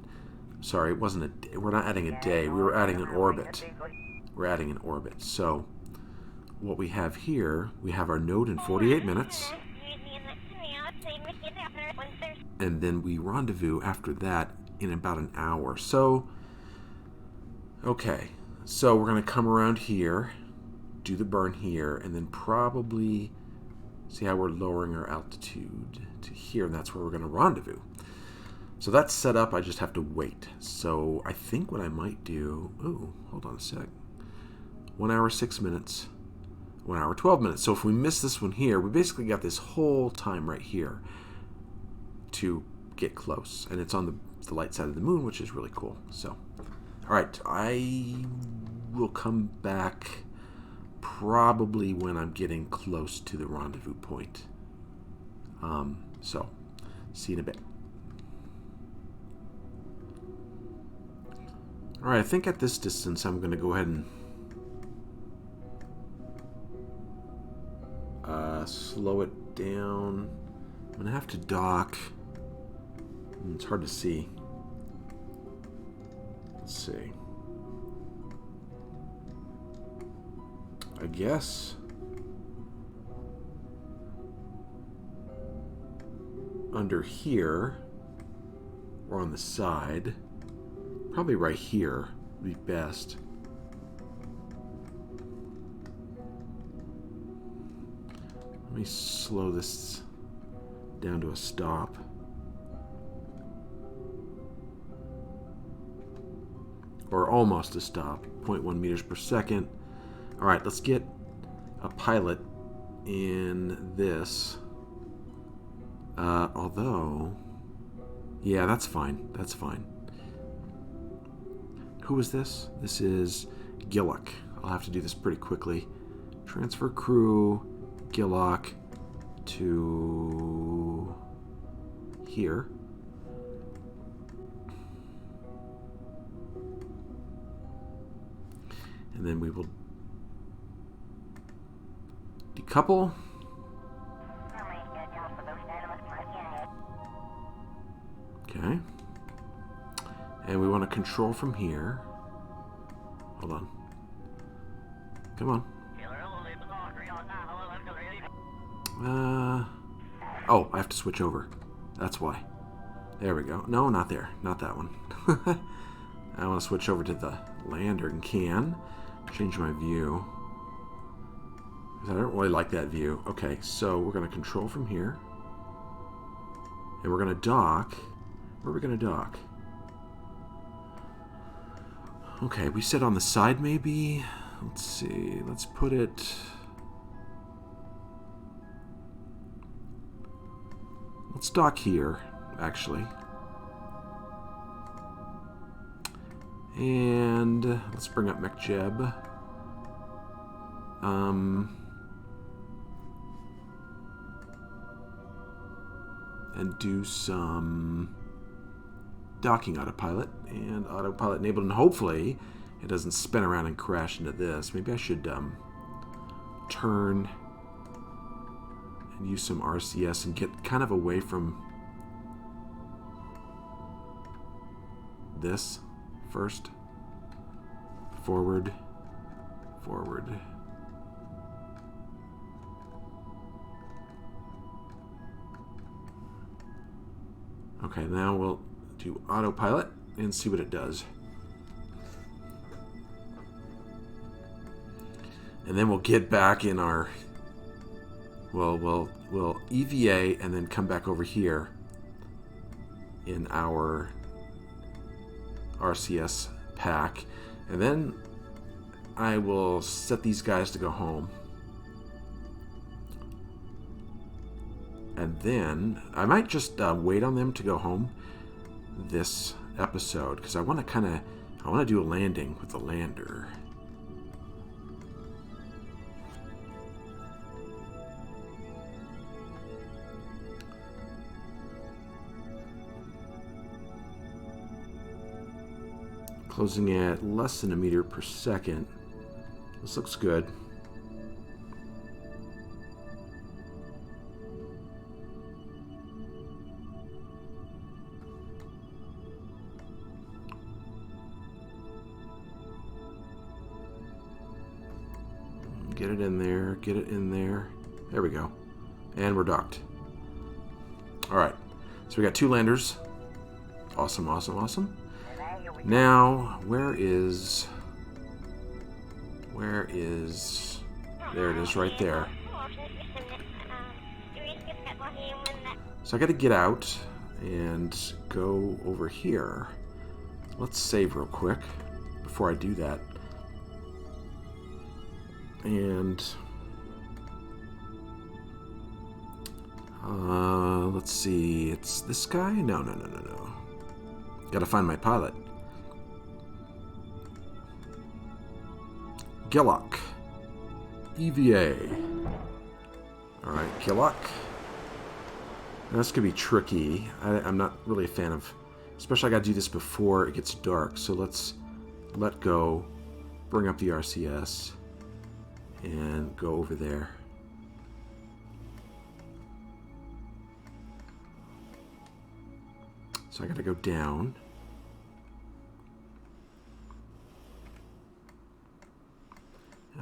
Sorry, it wasn't a. We're not adding a day. We were adding an orbit. We're adding an orbit. So what we have here, we have our node in 48 minutes. And then we rendezvous after that in about an hour. So, okay. So we're going to come around here, do the burn here, and then probably see how we're lowering our altitude to here, and that's where we're going to rendezvous. So that's set up. I just have to wait. So I think what I might do... Oh, hold on a sec. 1 hour, 6 minutes. 1 hour, 12 minutes. So if we miss this one here, we basically got this whole time right here to get close. And it's on the light side of the moon, which is really cool. So, all right. I will come back probably when I'm getting close to the rendezvous point. So, see you in a bit. All right, I think at this distance, I'm going to go ahead and slow it down. I'm going to have to dock. It's hard to see. Let's see. I guess under here or on the side, probably right here would be best. Let me slow this down to a stop. Or almost a stop. 0.1 meters per second. Alright, let's get a pilot in this. Although... Yeah, that's fine. That's fine. Who is this? This is Gillock. I'll have to do this pretty quickly. Transfer crew, Gillock to here. And then we will decouple. Okay. And we want to control from here. Hold on. Come on. Oh, I have to switch over. That's why. There we go. No, not there. Not that one. I want to switch over to the lander and can. Change my view. I don't really like that view. Okay, so we're going to control from here. And we're going to dock. Where are we going to dock? Okay, we said on the side maybe. Let's see. Let's put it... Let's dock here, actually. And let's bring up MechJeb. And do some docking autopilot. And autopilot enabled, and hopefully it doesn't spin around and crash into this. Maybe I should turn and use some RCS and get kind of away from this first. Forward, forward. Okay, now we'll do autopilot and see what it does. And then we'll get back in our... We'll EVA and then come back over here in our RCS pack. And then I will set these guys to go home. And then I might just wait on them to go home this episode, because I want to do a landing with the lander. Closing at less than a meter per second. This looks good. Get it in there, get it in there. There we go. And we're docked. Alright, so we got 2 landers. Awesome, awesome, awesome. Now, where is... There it is, right there. So I gotta get out and go over here. Let's save real quick before I do that. And... let's see, it's this guy? No. Gotta find my pilot. Gillock. EVA. Alright, Gillock. That's going to be tricky. I'm not really a fan of... Especially I got to do this before it gets dark. So let's let go. Bring up the RCS. And go over there. So I got to go down.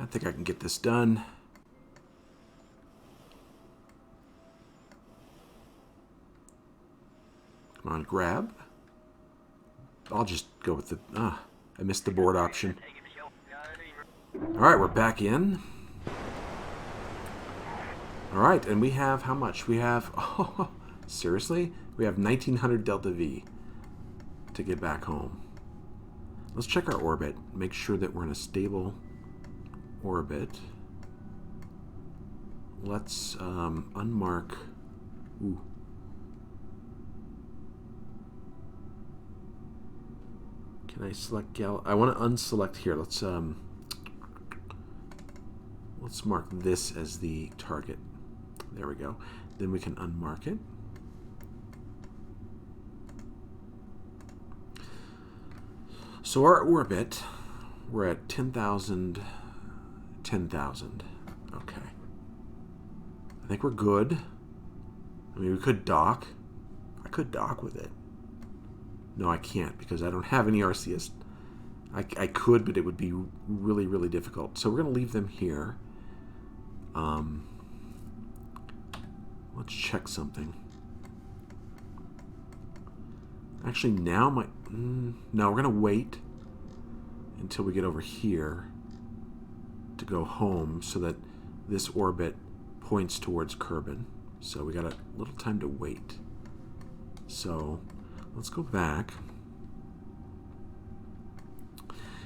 I think I can get this done. Come on, grab. I'll just go with the... I missed the board option. Alright, we're back in. Alright, and we have how much? We have... Oh, seriously? We have 1900 Delta V to get back home. Let's check our orbit. Make sure that we're in a stable orbit. Let's unmark. Ooh. Can I select Gal? I want to unselect here. Let's mark this as the target. There we go. Then we can unmark it. So our orbit, we're at 10,000, 10,000. Okay. I think we're good. I mean, we could dock. I could dock with it. No, I can't because I don't have any RCS. I could, but it would be really, really difficult. So we're going to leave them here. Let's check something. Actually, now no, we're going to wait until we get over here to go home so that this orbit points towards Kerbin. So we got a little time to wait. So let's go back.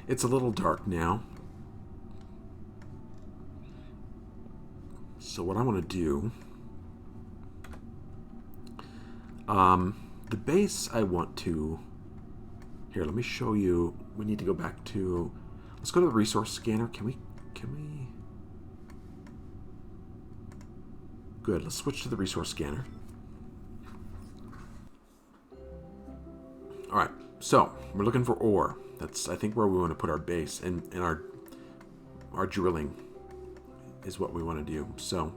It's a little dark now. So what I want to do, the base I want to, here, let me show you. We need to go back to, let's go to the resource scanner. Can we, good, let's switch to the resource scanner. All right, so we're looking for ore. That's, I think, where we want to put our base, and our drilling is what we want to do. So,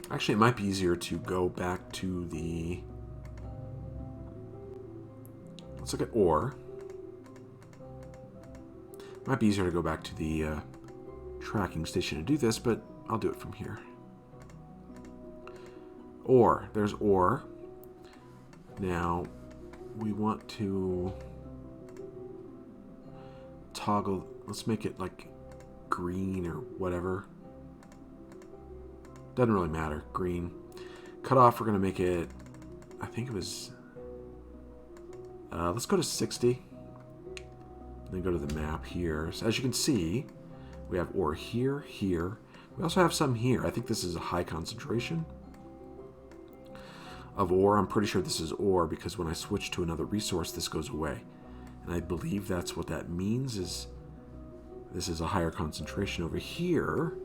actually, it might be easier to go back to the, let's look at ore. It might be easier to go back to the tracking station to do this, but I'll do it from here. Ore, there's ore. Now, we want to toggle, let's make it like green or whatever. Doesn't really matter, green. Cutoff, we're going to make it, I think it was, let's go to 60. Then go to the map here. So as you can see, we have ore here, here. We also have some here. I think this is a high concentration of ore. I'm pretty sure this is ore because when I switch to another resource, this goes away. And I believe that's what that means, is this is a higher concentration over here.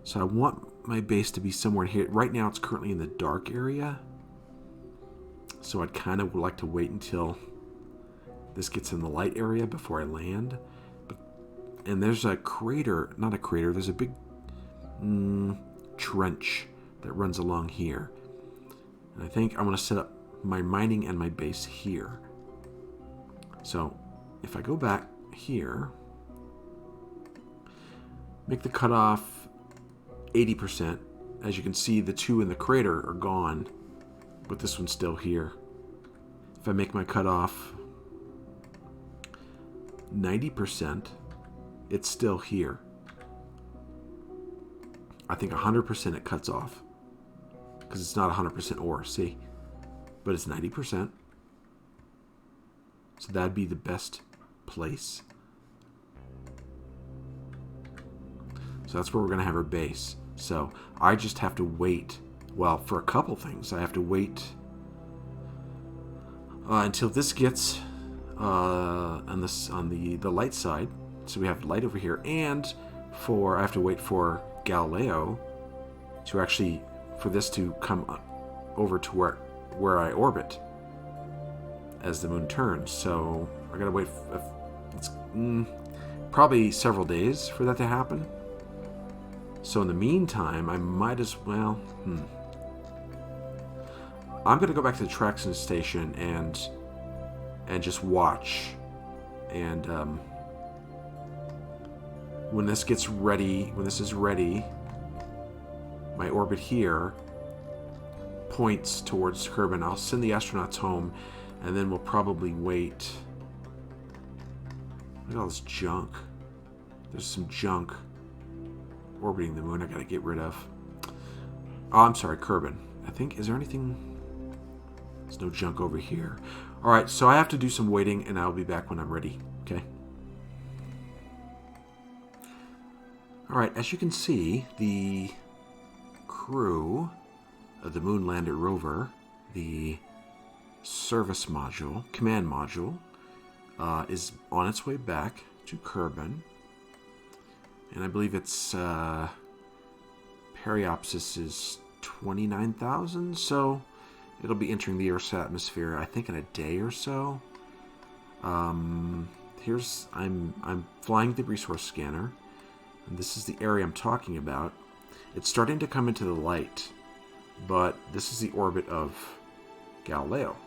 So I want my base to be somewhere here. Right now it's currently in the dark area. So I'd kind of like to wait until this gets in the light area before I land. And there's a crater, not a crater, there's a big trench that runs along here. And I think I want to set up my mining and my base here. So if I go back here, make the cutoff 80%. As you can see, the two in the crater are gone, but this one's still here. If I make my cutoff 90%, it's still here. I think 100% it cuts off because it's not 100% ore, see? But it's 90%. So that'd be the best place. So that's where we're going to have our base. So I just have to wait. Well, for a couple things, I have to wait until this gets on the light side. So we have light over here, and I have to wait for Galileo to actually, for this to come over to where I orbit as the moon turns. So I gotta wait. It's probably several days for that to happen. So in the meantime, I might as well. I'm gonna go back to the tracking station and just watch. And when this gets ready, when this is ready, my orbit here points towards Kerbin. I'll send the astronauts home, and then we'll probably wait. Look at all this junk. There's some junk orbiting the moon I gotta get rid of. Oh, I'm sorry, Kerbin. I think, is there anything? There's no junk over here. Alright, so I have to do some waiting, and I'll be back when I'm ready. Okay? Alright, as you can see, the crew of the Moon Lander rover, the service module, command module, is on its way back to Kerbin. And I believe its periapsis is 29,000, so it'll be entering the Earth's atmosphere, I think, in a day or so. I'm flying the resource scanner, and this is the area I'm talking about. It's starting to come into the light, but this is the orbit of Galileo.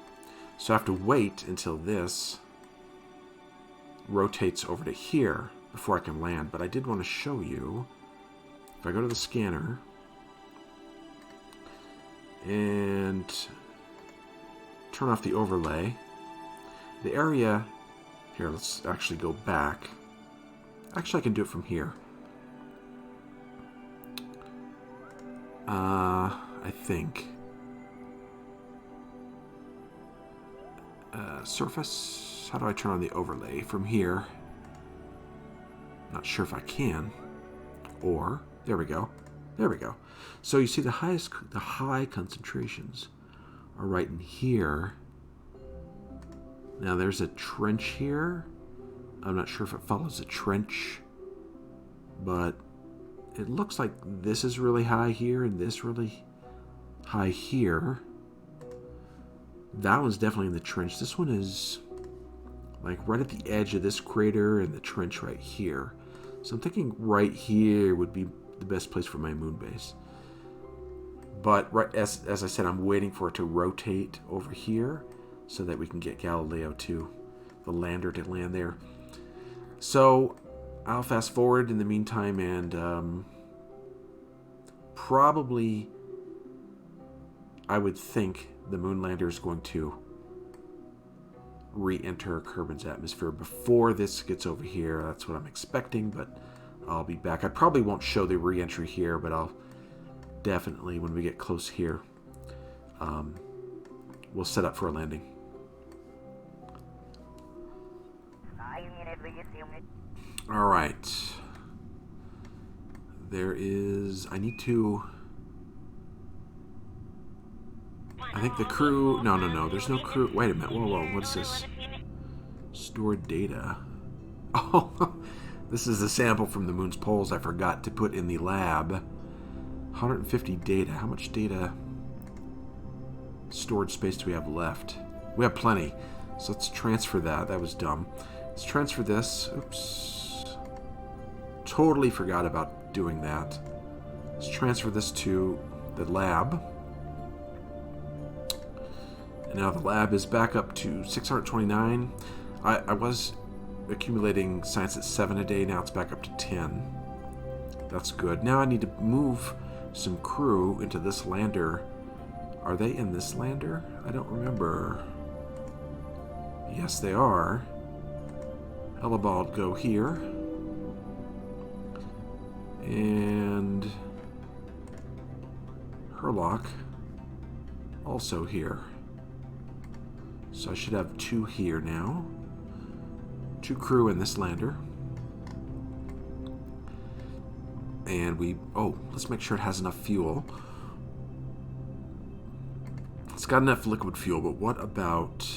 So I have to wait until this rotates over to here before I can land. But I did want to show you, if I go to the scanner and turn off the overlay, the area here, let's actually go back. Actually, I can do it from here. I think. Surface. How do I turn on the overlay from here? Not sure if I can. Or there we go. There we go. So you see the high concentrations are right in here. Now there's a trench here. I'm not sure if it follows a trench, but it looks like this is really high here and this really high here. That one's definitely in the trench. This one is like right at the edge of this crater and the trench right here. So I'm thinking right here would be the best place for my moon base. But right as I said, I'm waiting for it to rotate over here so that we can get Galileo to the lander to land there. So I'll fast forward in the meantime, and probably I would think the moon lander is going to re-enter Kerbin's atmosphere before this gets over here. That's what I'm expecting, but I'll be back. I probably won't show the re-entry here, but I'll definitely, when we get close here, we'll set up for a landing. All right. There is... I need to... I think the crew... No. There's no crew... Wait a minute. Whoa. What is this? Stored data. Oh, this is a sample from the moon's poles I forgot to put in the lab. 150 data. How much data storage space do we have left? We have plenty. So let's transfer that. That was dumb. Let's transfer this. Oops. Totally forgot about doing that. Let's transfer this to the lab. And now the lab is back up to 629. I was accumulating science at 7 a day. Now it's back up to 10. That's good. Now I need to move some crew into this lander. Are they in this lander? I don't remember. Yes, they are. Ellabald go here. And Herlock also here. So I should have 2 here now. 2 crew in this lander. And let's make sure it has enough fuel. It's got enough liquid fuel, but what about...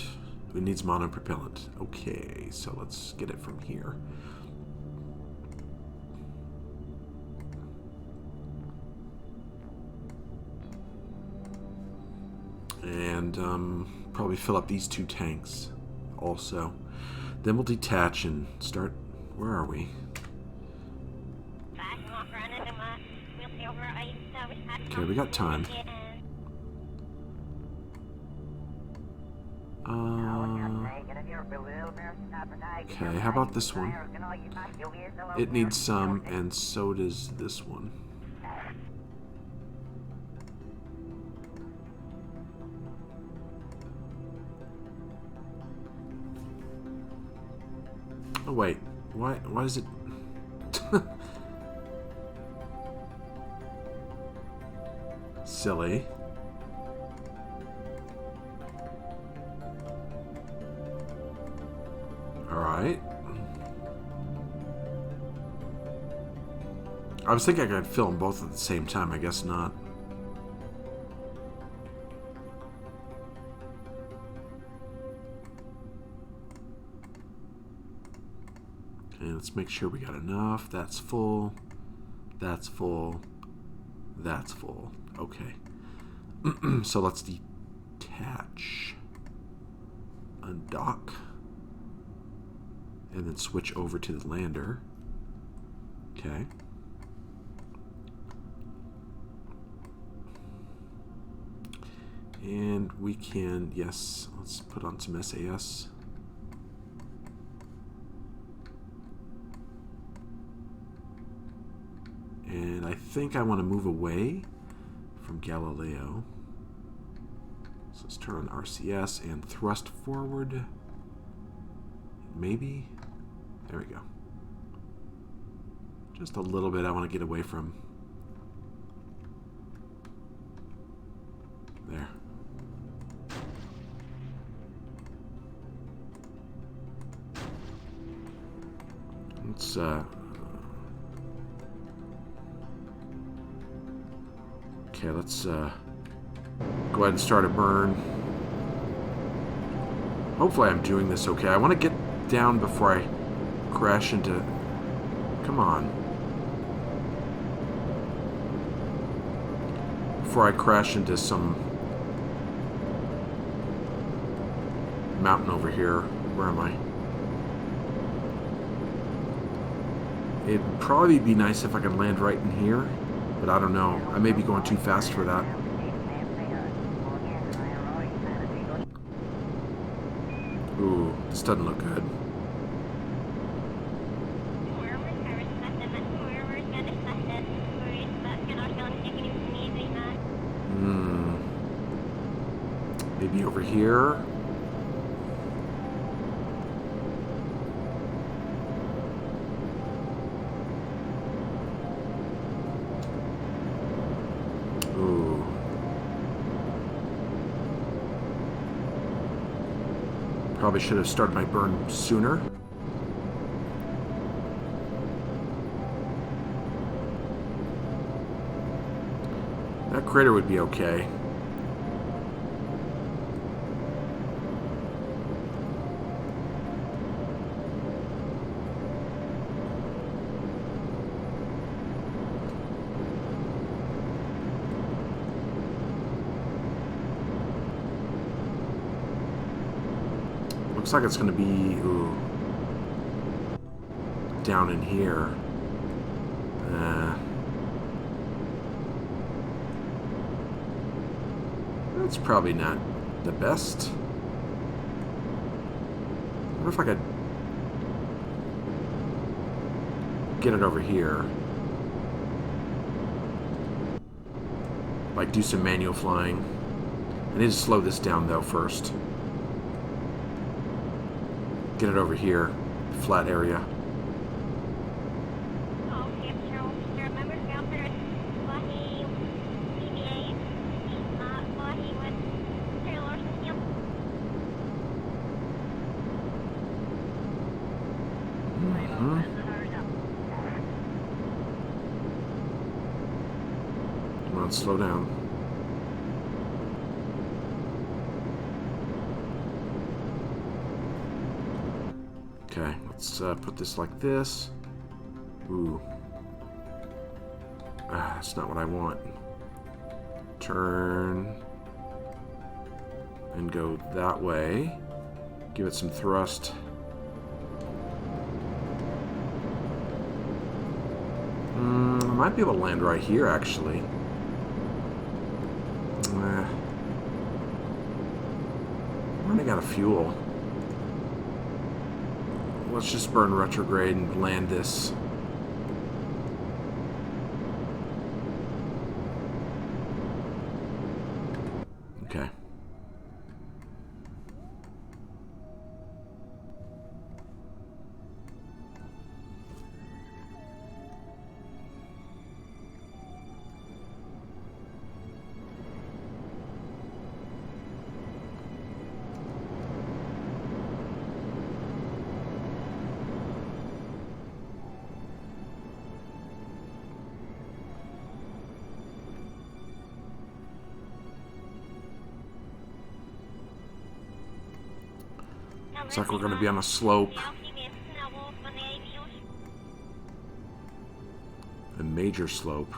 It needs monopropellant. Okay, so let's get it from here. And probably fill up these 2 tanks also. Then we'll detach and start... Where are we? Okay, we got time. Okay, how about this one? It needs some, and so does this one. Oh wait, why is it... right. I was thinking I could film both at the same time. I guess not. Okay, let's make sure we got enough. That's full. That's full. That's full. Okay. So let's detach. Undock. And then switch over to the lander. Okay. And we can, yes, let's put on some SAS. And I think I want to move away from Galileo. So let's turn on RCS and thrust forward. Maybe. There we go. Just a little bit I want to get away from. There. Let's okay, let's go ahead and start a burn. Hopefully I'm doing this okay. I want to get down before I crash into... Come on. Before I crash into some mountain over here. Where am I? It'd probably be nice if I could land right in here, but I don't know. I may be going too fast for that. Ooh, this doesn't look good. Maybe over here. Ooh. Probably should have started my burn sooner. That crater would be okay. Looks like it's going to be down in here. That's probably not the best. I wonder if I could get it over here. Like do some manual flying. I need to slow this down though first. Get it over here, flat area. Come on, slow down. Okay, let's put this like this. Ooh. That's not what I want. Turn. And go that way. Give it some thrust. I might be able to land right here, actually. I'm running out of fuel. Let's just burn retrograde and land this. Okay. Looks like we're going to be on a slope. A major slope.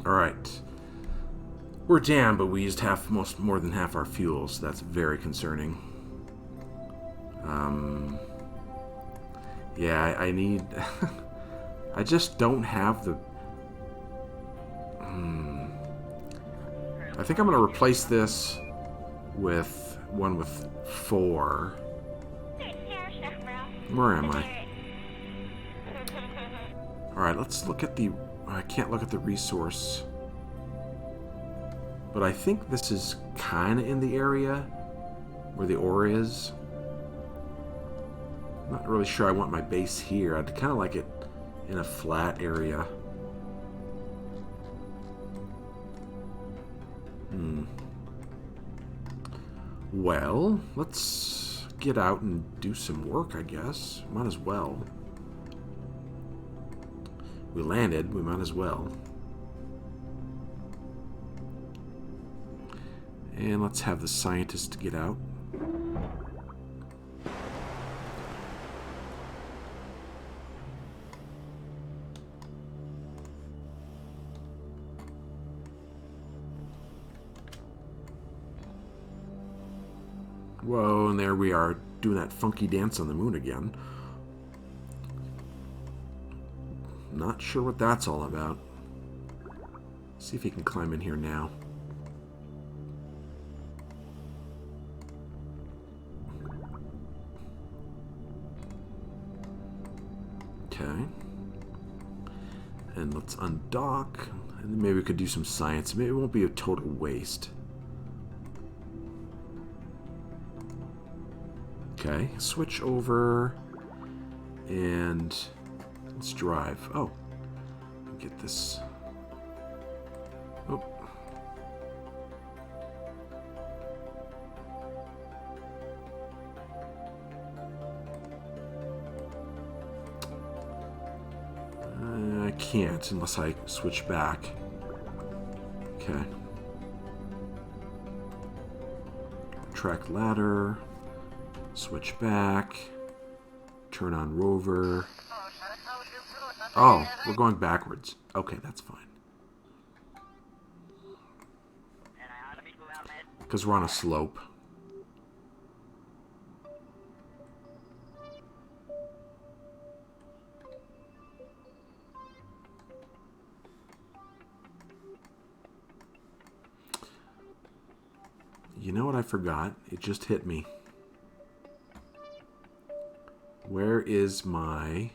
Alright. We're down, but we used more than half our fuel, so that's very concerning. Yeah, I need... I just don't have the... I think I'm going to replace this with one with 4. Where am I? Alright, let's look at the... I can't look at the resource. But I think this is kind of in the area where the ore is. I'm not really sure I want my base here. I'd kind of like it in a flat area. Well, let's get out and do some work, I guess. Might as well. We landed, we might as well. And let's have the scientist get out. Whoa, and there we are, doing that funky dance on the moon again. Not sure what that's all about. See if he can climb in here now. Okay. And let's undock. And maybe we could do some science. Maybe it won't be a total waste. Okay, switch over. And let's drive. Oh. Get this. Oh. I can't unless I switch back. Okay. Track ladder. Switch back. Turn on rover. Oh, we're going backwards. Okay, that's fine. Because we're on a slope. You know what I forgot? It just hit me. Where is my...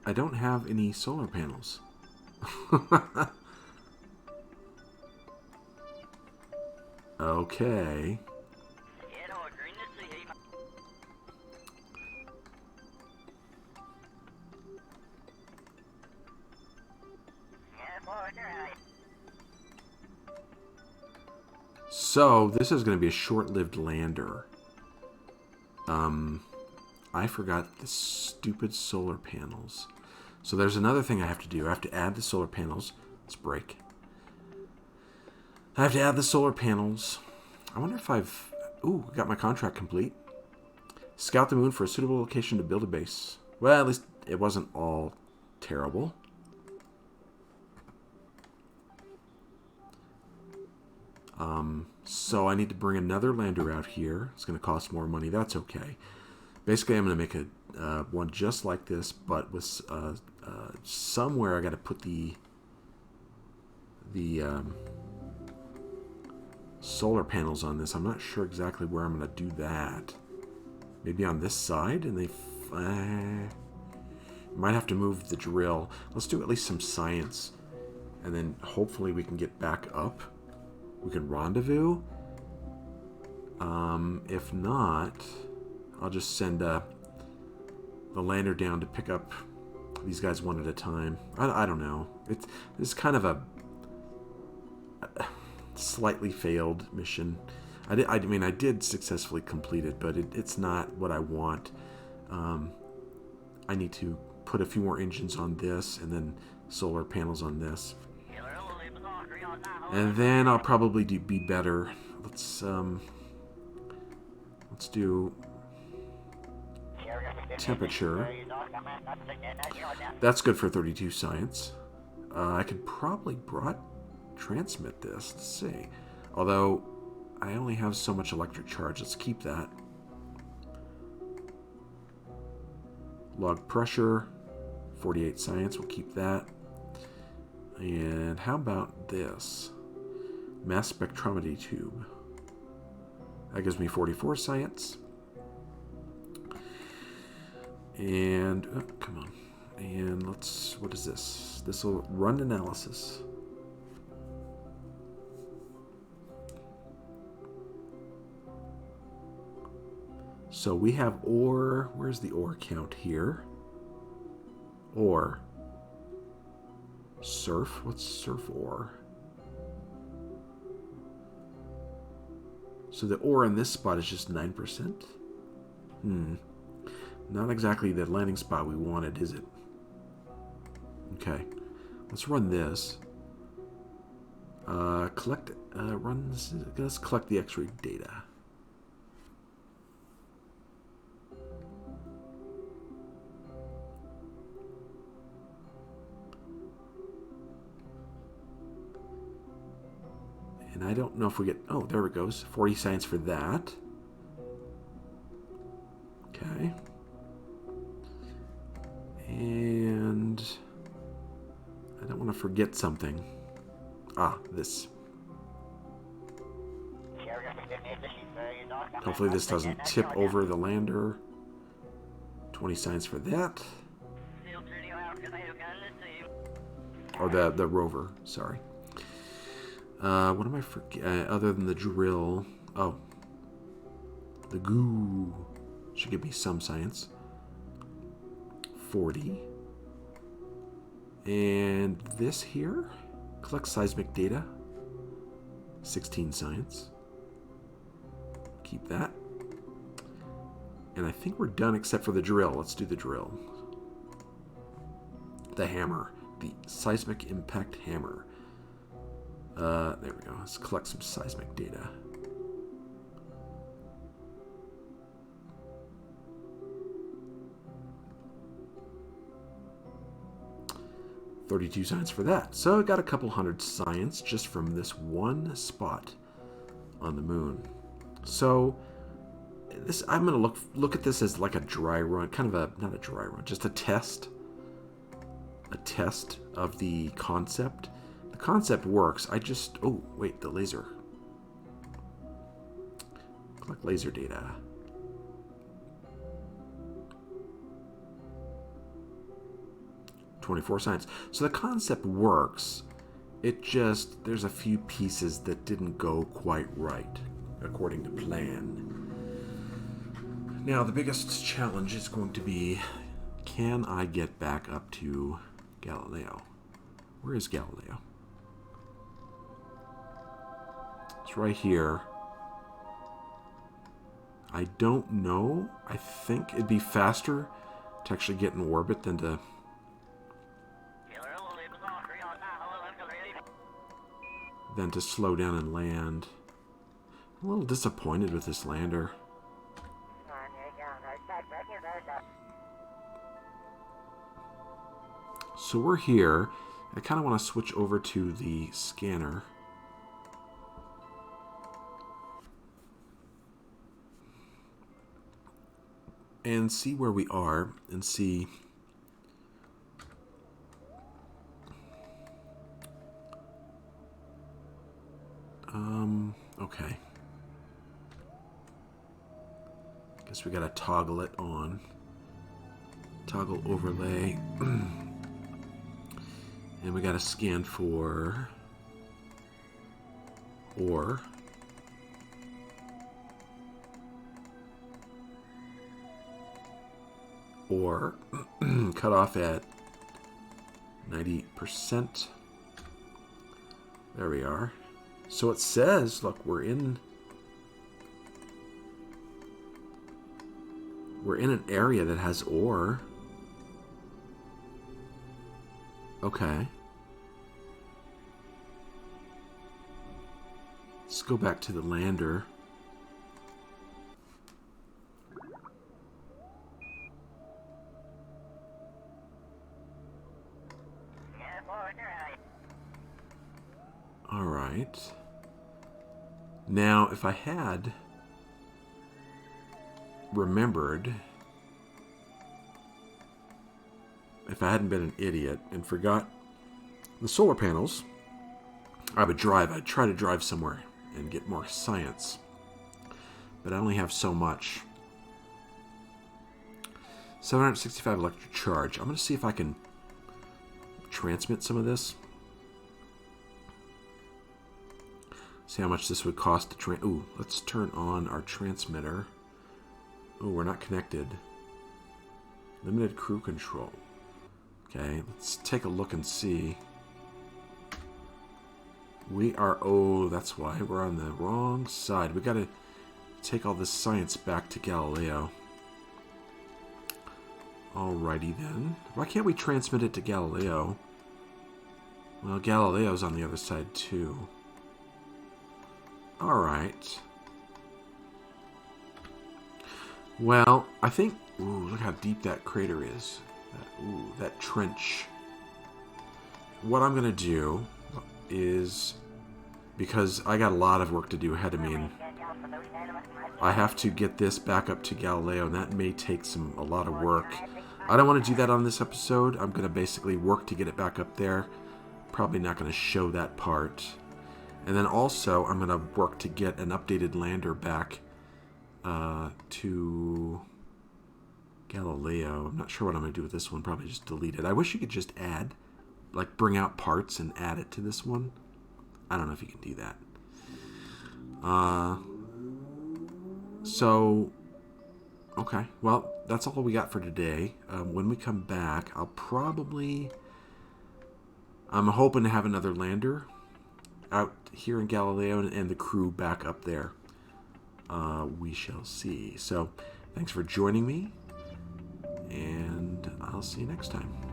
I don't have any solar panels. Okay. So, this is going to be a short-lived lander. I forgot the stupid solar panels. So there's another thing I have to do. I have to add the solar panels. Let's break. I have to add the solar panels. I wonder if I've... Ooh, got my contract complete. Scout the moon for a suitable location to build a base. Well, at least it wasn't all terrible. So I need to bring another lander out here. It's going to cost more money. That's okay. Basically, I'm going to make a one just like this, but with somewhere I got to put the solar panels on this. I'm not sure exactly where I'm going to do that. Maybe on this side, and they might have to move the drill. Let's do at least some science, and then hopefully we can get back up. We can rendezvous. If not, I'll just send the lander down to pick up these guys one at a time. I don't know. It's kind of a slightly failed mission. I mean, I did successfully complete it, but it's not what I want. I need to put a few more engines on this, and then solar panels on this. And then I'll probably be better. Let's do temperature. That's good for 32 science. I could probably transmit this. Let's see. Although I only have so much electric charge. Let's keep that. Log pressure, 48 science. We'll keep that. And how about this? Mass spectrometry tube. That gives me 44 science. And, oh, come on. And what is this? This will run analysis. So we have ore. Where's the ore count here? Ore. Surf. What's surf ore? So the ore in this spot is just 9%? Not exactly the landing spot we wanted, is it? Okay. Let's run this. Let's collect the X-ray data. And I don't know if we get... Oh, there it goes. 40 science for that. Okay. And... I don't want to forget something. Ah, this. Hopefully this doesn't tip over the lander. 20 science for that. Or the rover, sorry. What am I forgetting? Other than the drill. Oh. The goo. Should give me some science. 40. And this here. Collect seismic data. 16 science. Keep that. And I think we're done except for the drill. Let's do the drill. The hammer. The seismic impact hammer. There we go. Let's collect some seismic data. $32 science for that. So I got a couple hundred science just from this one spot on the moon. So this, I'm gonna look at this as like a dry run, kind of a not a dry run, just a test of the concept. The concept works. Oh wait, the laser. Collect laser data. .24 science. So the concept works. It just, there's a few pieces that didn't go quite right according to plan. Now the biggest challenge is going to be, can I get back up to Galileo? Where is Galileo? It's right here. I don't know. I think it'd be faster to actually get in orbit than to slow down and land. a little disappointed with this lander. So we're here. I kind of want to switch over to the scanner. And see where we are and see... okay. Guess we gotta toggle it on. Toggle overlay. And we gotta scan for ore. Or cut off at 90%. There we are. So it says, look, we're in an area that has ore. Okay. Let's go back to the lander. All right. Now, if I had remembered, if I hadn't been an idiot and forgot the solar panels, I would drive. I'd try to drive somewhere and get more science. But I only have so much. 765 electric charge. I'm going to see if I can transmit some of this. See how much this would cost to ooh, let's turn on our transmitter. Oh, we're not connected. Limited crew control. Okay, let's take a look and see. We are, oh, that's why. We're on the wrong side. We got to take all this science back to Galileo. Alrighty then. Why can't we transmit it to Galileo? Well, Galileo's on the other side too. Alright. Well, I think... Ooh, look how deep that crater is. That trench. What I'm going to do is... because I got a lot of work to do ahead of me, and I have to get this back up to Galileo, and that may take a lot of work. I don't want to do that on this episode. I'm going to basically work to get it back up there. Probably not going to show that part. And then also, I'm going to work to get an updated lander back to Galileo. I'm not sure what I'm going to do with this one. Probably just delete it. I wish you could just add, like bring out parts and add it to this one. I don't know if you can do that. So, okay. Well, that's all we got for today. When we come back, I'm hoping to have another lander out here in Galileo and the crew back up there. We shall see. So, thanks for joining me, and I'll see you next time.